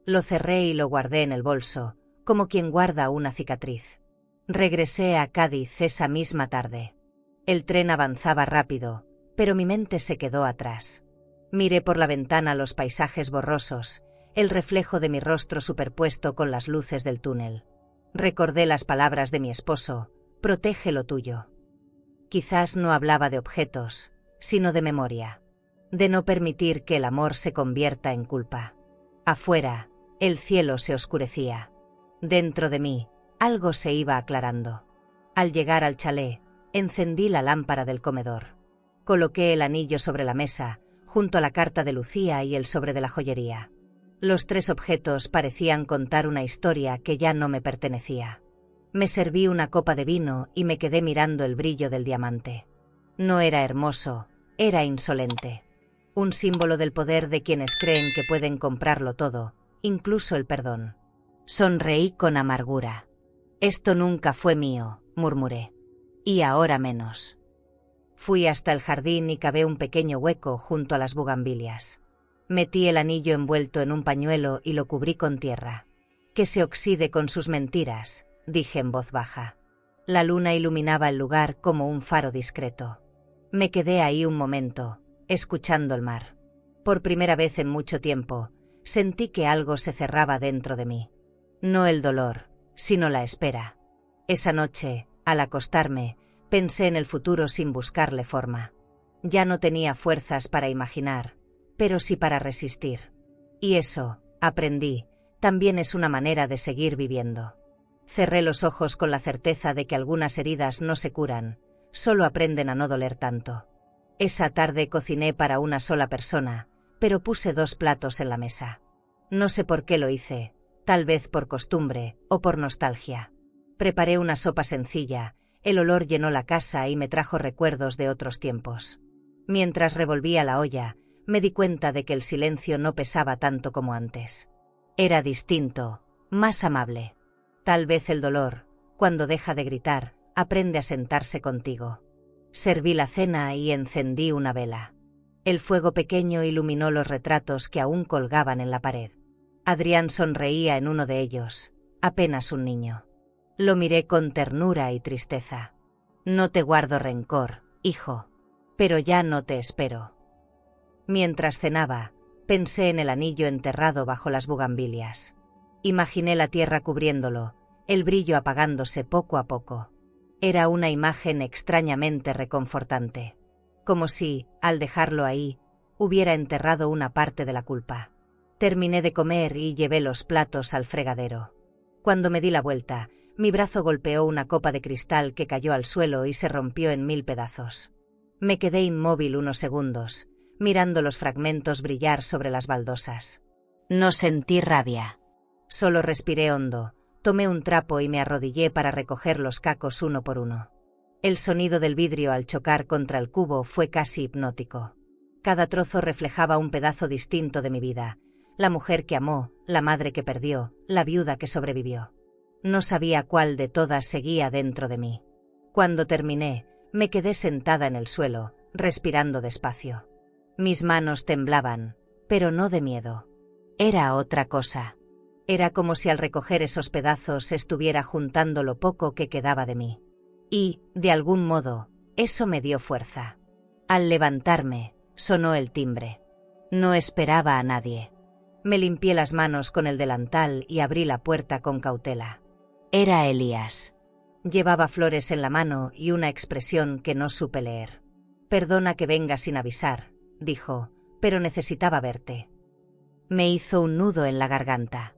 Lo cerré y lo guardé en el bolso, como quien guarda una cicatriz. Regresé a Cádiz esa misma tarde. El tren avanzaba rápido, pero mi mente se quedó atrás. Miré por la ventana los paisajes borrosos, el reflejo de mi rostro superpuesto con las luces del túnel. Recordé las palabras de mi esposo: protege lo tuyo. Quizás no hablaba de objetos, sino de memoria. De no permitir que el amor se convierta en culpa. Afuera, el cielo se oscurecía. Dentro de mí, algo se iba aclarando. Al llegar al chalet, encendí la lámpara del comedor. Coloqué el anillo sobre la mesa, junto a la carta de Lucía y el sobre de la joyería. Los 3 objetos parecían contar una historia que ya no me pertenecía. Me serví una copa de vino y me quedé mirando el brillo del diamante. No era hermoso, era insolente. Un símbolo del poder de quienes creen que pueden comprarlo todo, incluso el perdón. Sonreí con amargura. Esto nunca fue mío, murmuré. Y ahora menos. Fui hasta el jardín y cavé un pequeño hueco junto a las bugambilias. Metí el anillo envuelto en un pañuelo y lo cubrí con tierra. Que se oxide con sus mentiras, dije en voz baja. La luna iluminaba el lugar como un faro discreto. Me quedé ahí un momento, escuchando el mar. Por primera vez en mucho tiempo, sentí que algo se cerraba dentro de mí. No el dolor, sino la espera. Esa noche, al acostarme, pensé en el futuro sin buscarle forma. Ya no tenía fuerzas para imaginar, pero sí para resistir. Y eso, aprendí, también es una manera de seguir viviendo. Cerré los ojos con la certeza de que algunas heridas no se curan, solo aprenden a no doler tanto. Esa tarde cociné para una sola persona, pero puse 2 platos en la mesa. No sé por qué lo hice, tal vez por costumbre o por nostalgia. Preparé una sopa sencilla, el olor llenó la casa y me trajo recuerdos de otros tiempos. Mientras revolvía la olla, me di cuenta de que el silencio no pesaba tanto como antes. Era distinto, más amable. Tal vez el dolor, cuando deja de gritar, aprende a sentarse contigo. Serví la cena y encendí una vela. El fuego pequeño iluminó los retratos que aún colgaban en la pared. Adrián sonreía en uno de ellos, apenas un niño. Lo miré con ternura y tristeza. No te guardo rencor, hijo, pero ya no te espero. Mientras cenaba, pensé en el anillo enterrado bajo las bugambilias. Imaginé la tierra cubriéndolo, el brillo apagándose poco a poco. Era una imagen extrañamente reconfortante. Como si, al dejarlo ahí, hubiera enterrado una parte de la culpa. Terminé de comer y llevé los platos al fregadero. Cuando me di la vuelta, mi brazo golpeó una copa de cristal que cayó al suelo y se rompió en 1000 pedazos. Me quedé inmóvil unos segundos, mirando los fragmentos brillar sobre las baldosas. No sentí rabia. Solo respiré hondo, tomé un trapo y me arrodillé para recoger los cacos uno por uno. El sonido del vidrio al chocar contra el cubo fue casi hipnótico. Cada trozo reflejaba un pedazo distinto de mi vida, la mujer que amó, la madre que perdió, la viuda que sobrevivió. No sabía cuál de todas seguía dentro de mí. Cuando terminé, me quedé sentada en el suelo, respirando despacio. Mis manos temblaban, pero no de miedo. Era otra cosa. Era como si al recoger esos pedazos estuviera juntando lo poco que quedaba de mí. Y, de algún modo, eso me dio fuerza. Al levantarme, sonó el timbre. No esperaba a nadie. Me limpié las manos con el delantal y abrí la puerta con cautela. Era Elías. Llevaba flores en la mano y una expresión que no supe leer. «Perdona que venga sin avisar», dijo, «pero necesitaba verte». Me hizo un nudo en la garganta.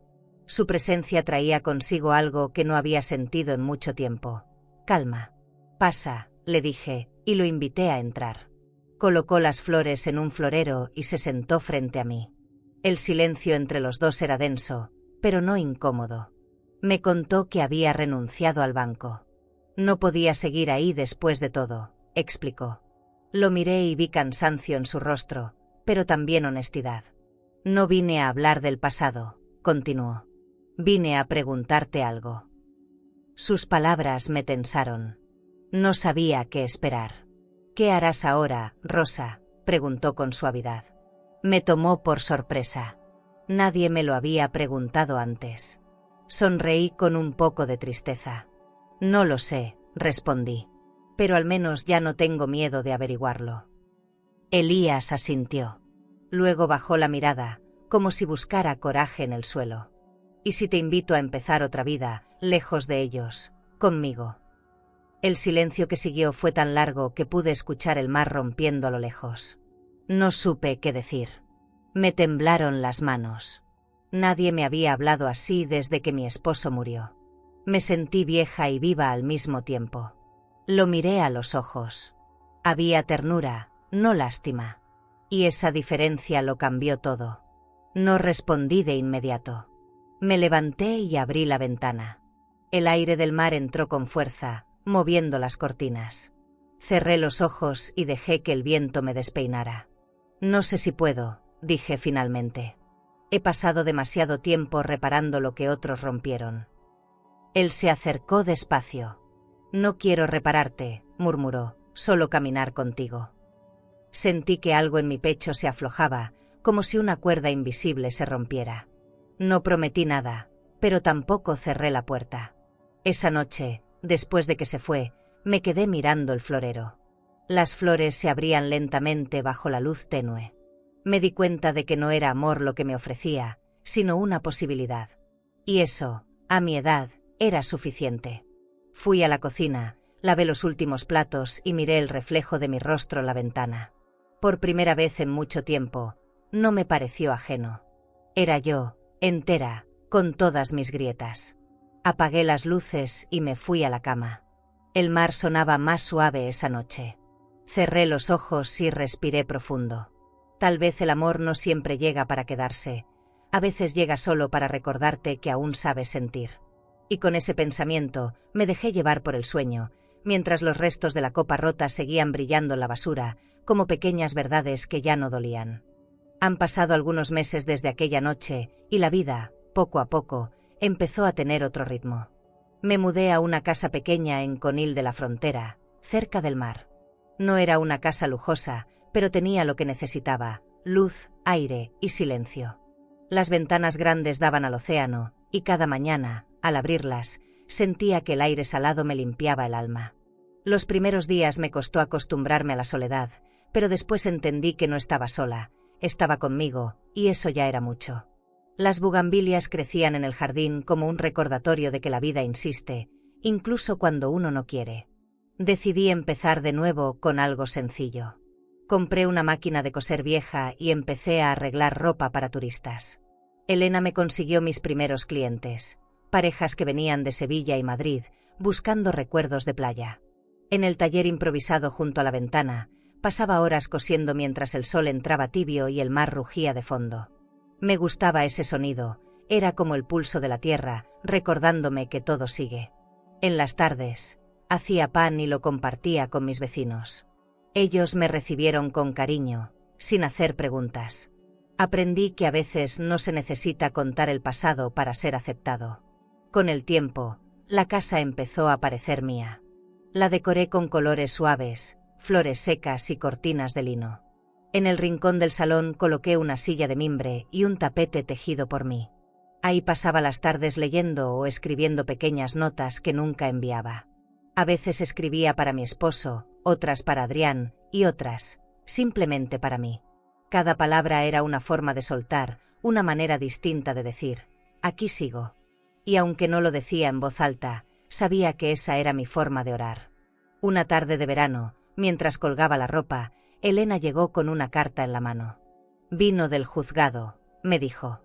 Su presencia traía consigo algo que no había sentido en mucho tiempo. «Calma. Pasa», le dije, y lo invité a entrar. Colocó las flores en un florero y se sentó frente a mí. El silencio entre los dos era denso, pero no incómodo. Me contó que había renunciado al banco. No podía seguir ahí después de todo, explicó. Lo miré y vi cansancio en su rostro, pero también honestidad. No vine a hablar del pasado, continuó. Vine a preguntarte algo. Sus palabras me tensaron. No sabía qué esperar. ¿Qué harás ahora, Rosa?, preguntó con suavidad. Me tomó por sorpresa. Nadie me lo había preguntado antes. Sonreí con un poco de tristeza. No lo sé, respondí. Pero al menos ya no tengo miedo de averiguarlo. Elías asintió. Luego bajó la mirada, como si buscara coraje en el suelo. ¿Y si te invito a empezar otra vida, lejos de ellos, conmigo? El silencio que siguió fue tan largo que pude escuchar el mar rompiendo a lo lejos. No supe qué decir. Me temblaron las manos. Nadie me había hablado así desde que mi esposo murió. Me sentí vieja y viva al mismo tiempo. Lo miré a los ojos. Había ternura, no lástima. Y esa diferencia lo cambió todo. No respondí de inmediato. Me levanté y abrí la ventana. El aire del mar entró con fuerza, moviendo las cortinas. Cerré los ojos y dejé que el viento me despeinara. No sé si puedo, dije finalmente. He pasado demasiado tiempo reparando lo que otros rompieron. Él se acercó despacio. No quiero repararte, murmuró, solo caminar contigo. Sentí que algo en mi pecho se aflojaba, como si una cuerda invisible se rompiera. No prometí nada, pero tampoco cerré la puerta. Esa noche, después de que se fue, me quedé mirando el florero. Las flores se abrían lentamente bajo la luz tenue. Me di cuenta de que no era amor lo que me ofrecía, sino una posibilidad. Y eso, a mi edad, era suficiente. Fui a la cocina, lavé los últimos platos y miré el reflejo de mi rostro en la ventana. Por primera vez en mucho tiempo, no me pareció ajeno. Era yo, entera, con todas mis grietas. Apagué las luces y me fui a la cama. El mar sonaba más suave esa noche. Cerré los ojos y respiré profundo. Tal vez el amor no siempre llega para quedarse. A veces llega solo para recordarte que aún sabes sentir. Y con ese pensamiento me dejé llevar por el sueño, mientras los restos de la copa rota seguían brillando en la basura, como pequeñas verdades que ya no dolían. Han pasado algunos meses desde aquella noche, y la vida, poco a poco, empezó a tener otro ritmo. Me mudé a una casa pequeña en Conil de la Frontera, cerca del mar. No era una casa lujosa, pero tenía lo que necesitaba: luz, aire y silencio. Las ventanas grandes daban al océano, y cada mañana, al abrirlas, sentía que el aire salado me limpiaba el alma. Los primeros días me costó acostumbrarme a la soledad, pero después entendí que no estaba sola, estaba conmigo, y eso ya era mucho. Las bugambilias crecían en el jardín como un recordatorio de que la vida insiste, incluso cuando uno no quiere. Decidí empezar de nuevo con algo sencillo. Compré una máquina de coser vieja y empecé a arreglar ropa para turistas. Elena me consiguió mis primeros clientes, parejas que venían de Sevilla y Madrid, buscando recuerdos de playa. En el taller improvisado junto a la ventana, pasaba horas cosiendo mientras el sol entraba tibio y el mar rugía de fondo. Me gustaba ese sonido, era como el pulso de la tierra, recordándome que todo sigue. En las tardes, hacía pan y lo compartía con mis vecinos. Ellos me recibieron con cariño, sin hacer preguntas. Aprendí que a veces no se necesita contar el pasado para ser aceptado. Con el tiempo, la casa empezó a parecer mía. La decoré con colores suaves, flores secas y cortinas de lino. En el rincón del salón coloqué una silla de mimbre y un tapete tejido por mí. Ahí pasaba las tardes leyendo o escribiendo pequeñas notas que nunca enviaba. A veces escribía para mi esposo, otras para Adrián, y otras, simplemente para mí. Cada palabra era una forma de soltar, una manera distinta de decir: aquí sigo. Y aunque no lo decía en voz alta, sabía que esa era mi forma de orar. Una tarde de verano, mientras colgaba la ropa, Elena llegó con una carta en la mano. «Vino del juzgado», me dijo.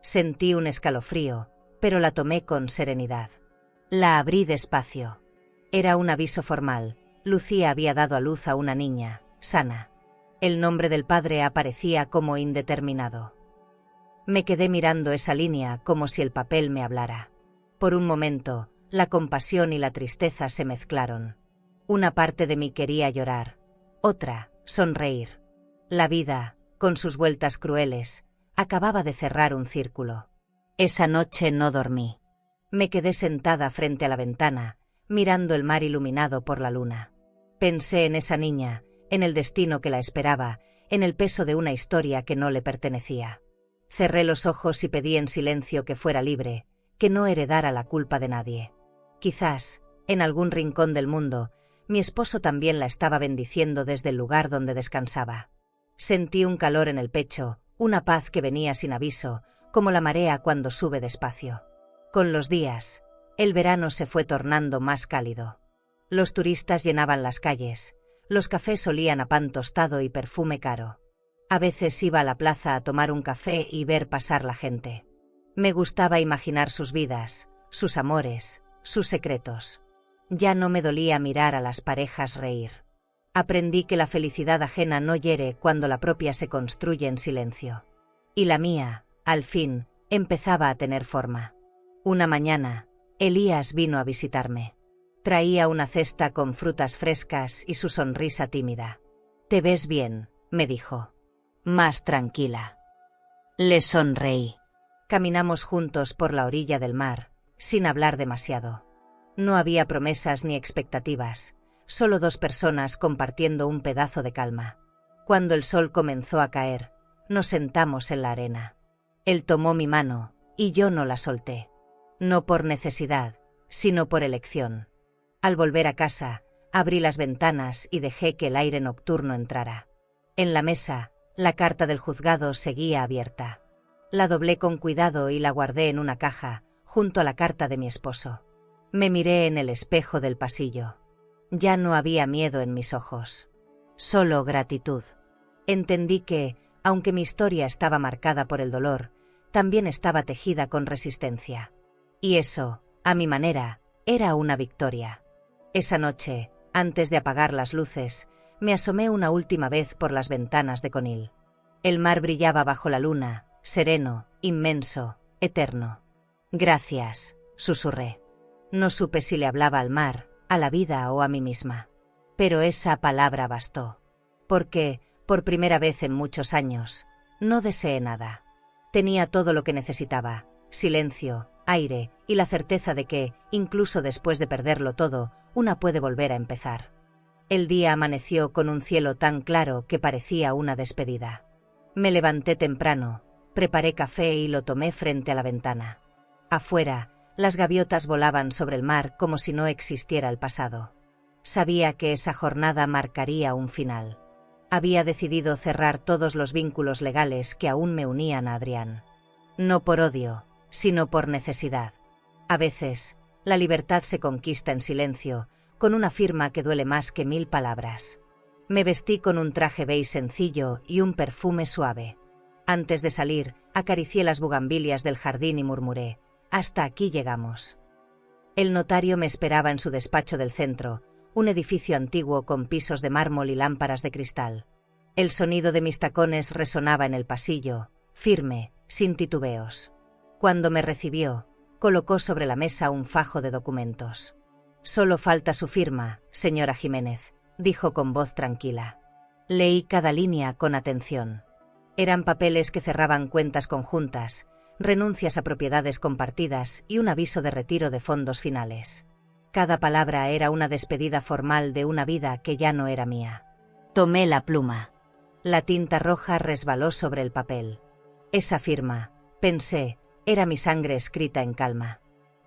Sentí un escalofrío, pero la tomé con serenidad. La abrí despacio. Era un aviso formal. Lucía había dado a luz a una niña, sana. El nombre del padre aparecía como indeterminado. Me quedé mirando esa línea como si el papel me hablara. Por un momento, la compasión y la tristeza se mezclaron. Una parte de mí quería llorar, otra, sonreír. La vida, con sus vueltas crueles, acababa de cerrar un círculo. Esa noche no dormí. Me quedé sentada frente a la ventana, mirando el mar iluminado por la luna. Pensé en esa niña, en el destino que la esperaba, en el peso de una historia que no le pertenecía. Cerré los ojos y pedí en silencio que fuera libre, que no heredara la culpa de nadie. Quizás, en algún rincón del mundo, mi esposo también la estaba bendiciendo desde el lugar donde descansaba. Sentí un calor en el pecho, una paz que venía sin aviso, como la marea cuando sube despacio. Con los días, el verano se fue tornando más cálido. Los turistas llenaban las calles, los cafés olían a pan tostado y perfume caro. A veces iba a la plaza a tomar un café y ver pasar la gente. Me gustaba imaginar sus vidas, sus amores, sus secretos. Ya no me dolía mirar a las parejas reír. Aprendí que la felicidad ajena no hiere cuando la propia se construye en silencio. Y la mía, al fin, empezaba a tener forma. Una mañana, Elías vino a visitarme. Traía una cesta con frutas frescas y su sonrisa tímida. «Te ves bien», me dijo. «Más tranquila». Le sonreí. Caminamos juntos por la orilla del mar, sin hablar demasiado. No había promesas ni expectativas, solo dos personas compartiendo un pedazo de calma. Cuando el sol comenzó a caer, nos sentamos en la arena. Él tomó mi mano, y yo no la solté. No por necesidad, sino por elección. Al volver a casa, abrí las ventanas y dejé que el aire nocturno entrara. En la mesa, la carta del juzgado seguía abierta. La doblé con cuidado y la guardé en una caja, junto a la carta de mi esposo. Me miré en el espejo del pasillo. Ya no había miedo en mis ojos. Solo gratitud. Entendí que, aunque mi historia estaba marcada por el dolor, también estaba tejida con resistencia. Y eso, a mi manera, era una victoria. Esa noche, antes de apagar las luces, me asomé una última vez por las ventanas de Conil. El mar brillaba bajo la luna, sereno, inmenso, eterno. «Gracias», susurré. No supe si le hablaba al mar, a la vida o a mí misma. Pero esa palabra bastó. Porque, por primera vez en muchos años, no deseé nada. Tenía todo lo que necesitaba: silencio, aire y la certeza de que, incluso después de perderlo todo, una puede volver a empezar. El día amaneció con un cielo tan claro que parecía una despedida. Me levanté temprano, preparé café y lo tomé frente a la ventana. Afuera, las gaviotas volaban sobre el mar como si no existiera el pasado. Sabía que esa jornada marcaría un final. Había decidido cerrar todos los vínculos legales que aún me unían a Adrián. No por odio, sino por necesidad. A veces, la libertad se conquista en silencio, con una firma que duele más que 1000 palabras. Me vestí con un traje beige sencillo y un perfume suave. Antes de salir, acaricié las bugambilias del jardín y murmuré: «Hasta aquí llegamos». El notario me esperaba en su despacho del centro, un edificio antiguo con pisos de mármol y lámparas de cristal. El sonido de mis tacones resonaba en el pasillo, firme, sin titubeos. Cuando me recibió, colocó sobre la mesa un fajo de documentos. «Solo falta su firma, señora Jiménez», dijo con voz tranquila. Leí cada línea con atención. Eran papeles que cerraban cuentas conjuntas, renuncias a propiedades compartidas y un aviso de retiro de fondos finales. Cada palabra era una despedida formal de una vida que ya no era mía. Tomé la pluma. La tinta roja resbaló sobre el papel. Esa firma, pensé, era mi sangre escrita en calma.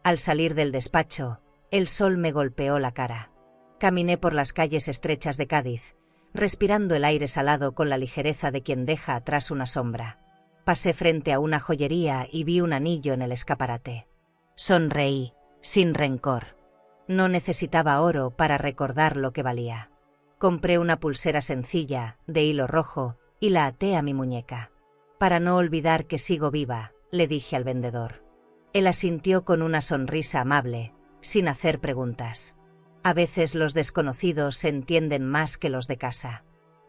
Al salir del despacho, el sol me golpeó la cara. Caminé por las calles estrechas de Cádiz, respirando el aire salado con la ligereza de quien deja atrás una sombra. Pasé frente a una joyería y vi un anillo en el escaparate. Sonreí, sin rencor. No necesitaba oro para recordar lo que valía. Compré una pulsera sencilla, de hilo rojo, y la até a mi muñeca. «Para no olvidar que sigo viva», le dije al vendedor. Él asintió con una sonrisa amable, sin hacer preguntas. A veces los desconocidos se entienden más que los de casa.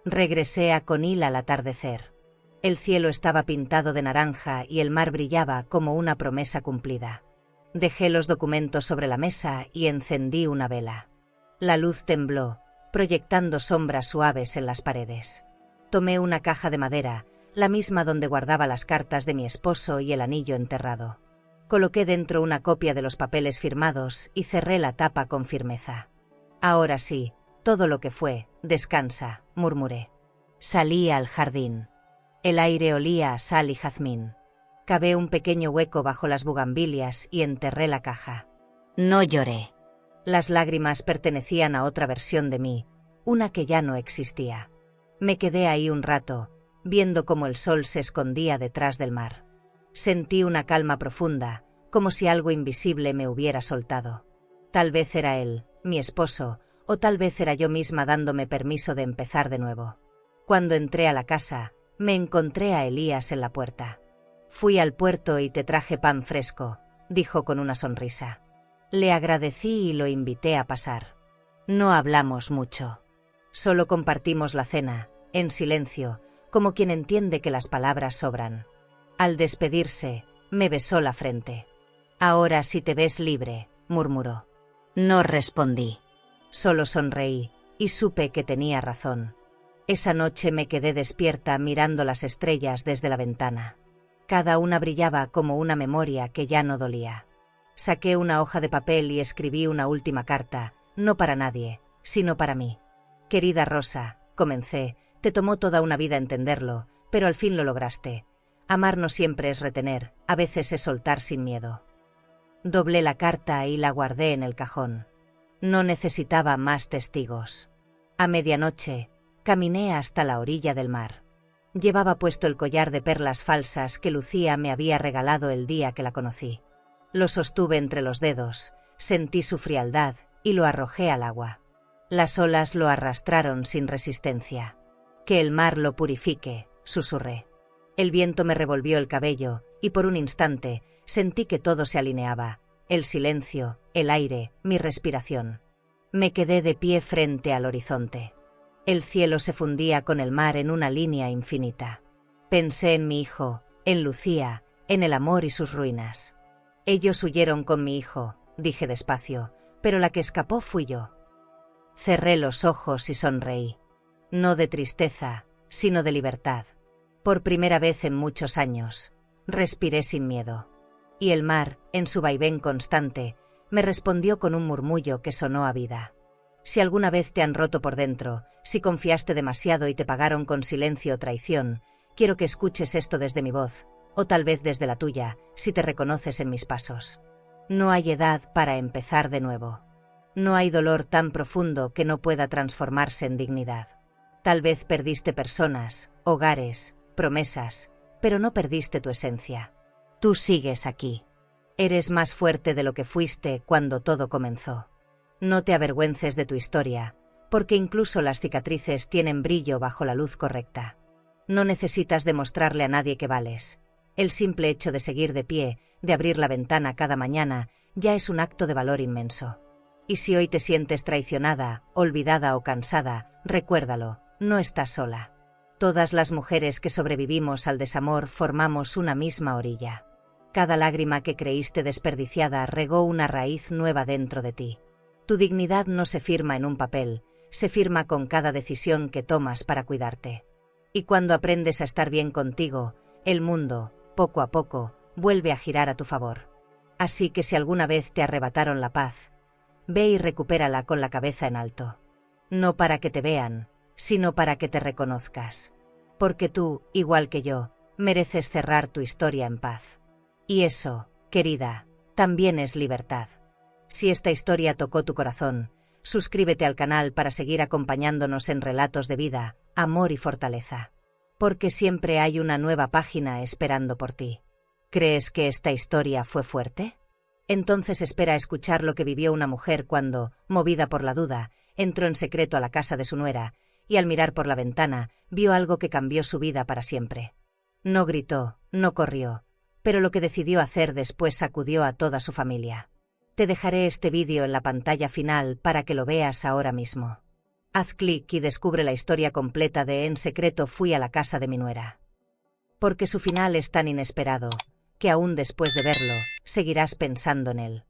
Regresé a Conil al atardecer. El cielo estaba pintado de naranja y el mar brillaba como una promesa cumplida. Dejé los documentos sobre la mesa y encendí una vela. La luz tembló, proyectando sombras suaves en las paredes. Tomé una caja de madera, la misma donde guardaba las cartas de mi esposo y el anillo enterrado. Coloqué dentro una copia de los papeles firmados y cerré la tapa con firmeza. «Ahora sí, todo lo que fue, descansa», murmuré. Salí al jardín. El aire olía a sal y jazmín. Cavé un pequeño hueco bajo las bugambilias y enterré la caja. No lloré. Las lágrimas pertenecían a otra versión de mí, una que ya no existía. Me quedé ahí un rato, viendo cómo el sol se escondía detrás del mar. Sentí una calma profunda, como si algo invisible me hubiera soltado. Tal vez era él, mi esposo, o tal vez era yo misma dándome permiso de empezar de nuevo. Cuando entré a la casa, me encontré a Elías en la puerta. «Fui al puerto y te traje pan fresco», dijo con una sonrisa. Le agradecí y lo invité a pasar. No hablamos mucho. Solo compartimos la cena, en silencio, como quien entiende que las palabras sobran. Al despedirse, me besó la frente. «Ahora si te ves libre», murmuró. No respondí. Solo sonreí, y supe que tenía razón. Esa noche me quedé despierta mirando las estrellas desde la ventana. Cada una brillaba como una memoria que ya no dolía. Saqué una hoja de papel y escribí una última carta, no para nadie, sino para mí. «Querida Rosa», comencé, «te tomó toda una vida entenderlo, pero al fin lo lograste. Amar no siempre es retener, a veces es soltar sin miedo». Doblé la carta y la guardé en el cajón. No necesitaba más testigos. A medianoche, caminé hasta la orilla del mar. Llevaba puesto el collar de perlas falsas que Lucía me había regalado el día que la conocí. Lo sostuve entre los dedos, sentí su frialdad y lo arrojé al agua. Las olas lo arrastraron sin resistencia. «Que el mar lo purifique», susurré. El viento me revolvió el cabello, y por un instante sentí que todo se alineaba, el silencio, el aire, mi respiración. Me quedé de pie frente al horizonte. El cielo se fundía con el mar en una línea infinita. Pensé en mi hijo, en Lucía, en el amor y sus ruinas. «Ellos huyeron con mi hijo», dije despacio, «pero la que escapó fui yo». Cerré los ojos y sonreí. No de tristeza, sino de libertad. Por primera vez en muchos años, respiré sin miedo. Y el mar, en su vaivén constante, me respondió con un murmullo que sonó a vida. Si alguna vez te han roto por dentro, si confiaste demasiado y te pagaron con silencio o traición, quiero que escuches esto desde mi voz, o tal vez desde la tuya, si te reconoces en mis pasos. No hay edad para empezar de nuevo. No hay dolor tan profundo que no pueda transformarse en dignidad. Tal vez perdiste personas, hogares, promesas, pero no perdiste tu esencia. Tú sigues aquí. Eres más fuerte de lo que fuiste cuando todo comenzó. No te avergüences de tu historia, porque incluso las cicatrices tienen brillo bajo la luz correcta. No necesitas demostrarle a nadie que vales. El simple hecho de seguir de pie, de abrir la ventana cada mañana, ya es un acto de valor inmenso. Y si hoy te sientes traicionada, olvidada o cansada, recuérdalo, no estás sola. Todas las mujeres que sobrevivimos al desamor formamos una misma orilla. Cada lágrima que creíste desperdiciada regó una raíz nueva dentro de ti. Tu dignidad no se firma en un papel, se firma con cada decisión que tomas para cuidarte. Y cuando aprendes a estar bien contigo, el mundo, poco a poco, vuelve a girar a tu favor. Así que si alguna vez te arrebataron la paz, ve y recupérala con la cabeza en alto. No para que te vean, sino para que te reconozcas. Porque tú, igual que yo, mereces cerrar tu historia en paz. Y eso, querida, también es libertad. Si esta historia tocó tu corazón, suscríbete al canal para seguir acompañándonos en relatos de vida, amor y fortaleza. Porque siempre hay una nueva página esperando por ti. ¿Crees que esta historia fue fuerte? Entonces espera a escuchar lo que vivió una mujer cuando, movida por la duda, entró en secreto a la casa de su nuera, y al mirar por la ventana, vio algo que cambió su vida para siempre. No gritó, no corrió, pero lo que decidió hacer después sacudió a toda su familia. Te dejaré este vídeo en la pantalla final para que lo veas ahora mismo. Haz clic y descubre la historia completa de En secreto fui a la casa de mi nuera. Porque su final es tan inesperado, que aún después de verlo, seguirás pensando en él.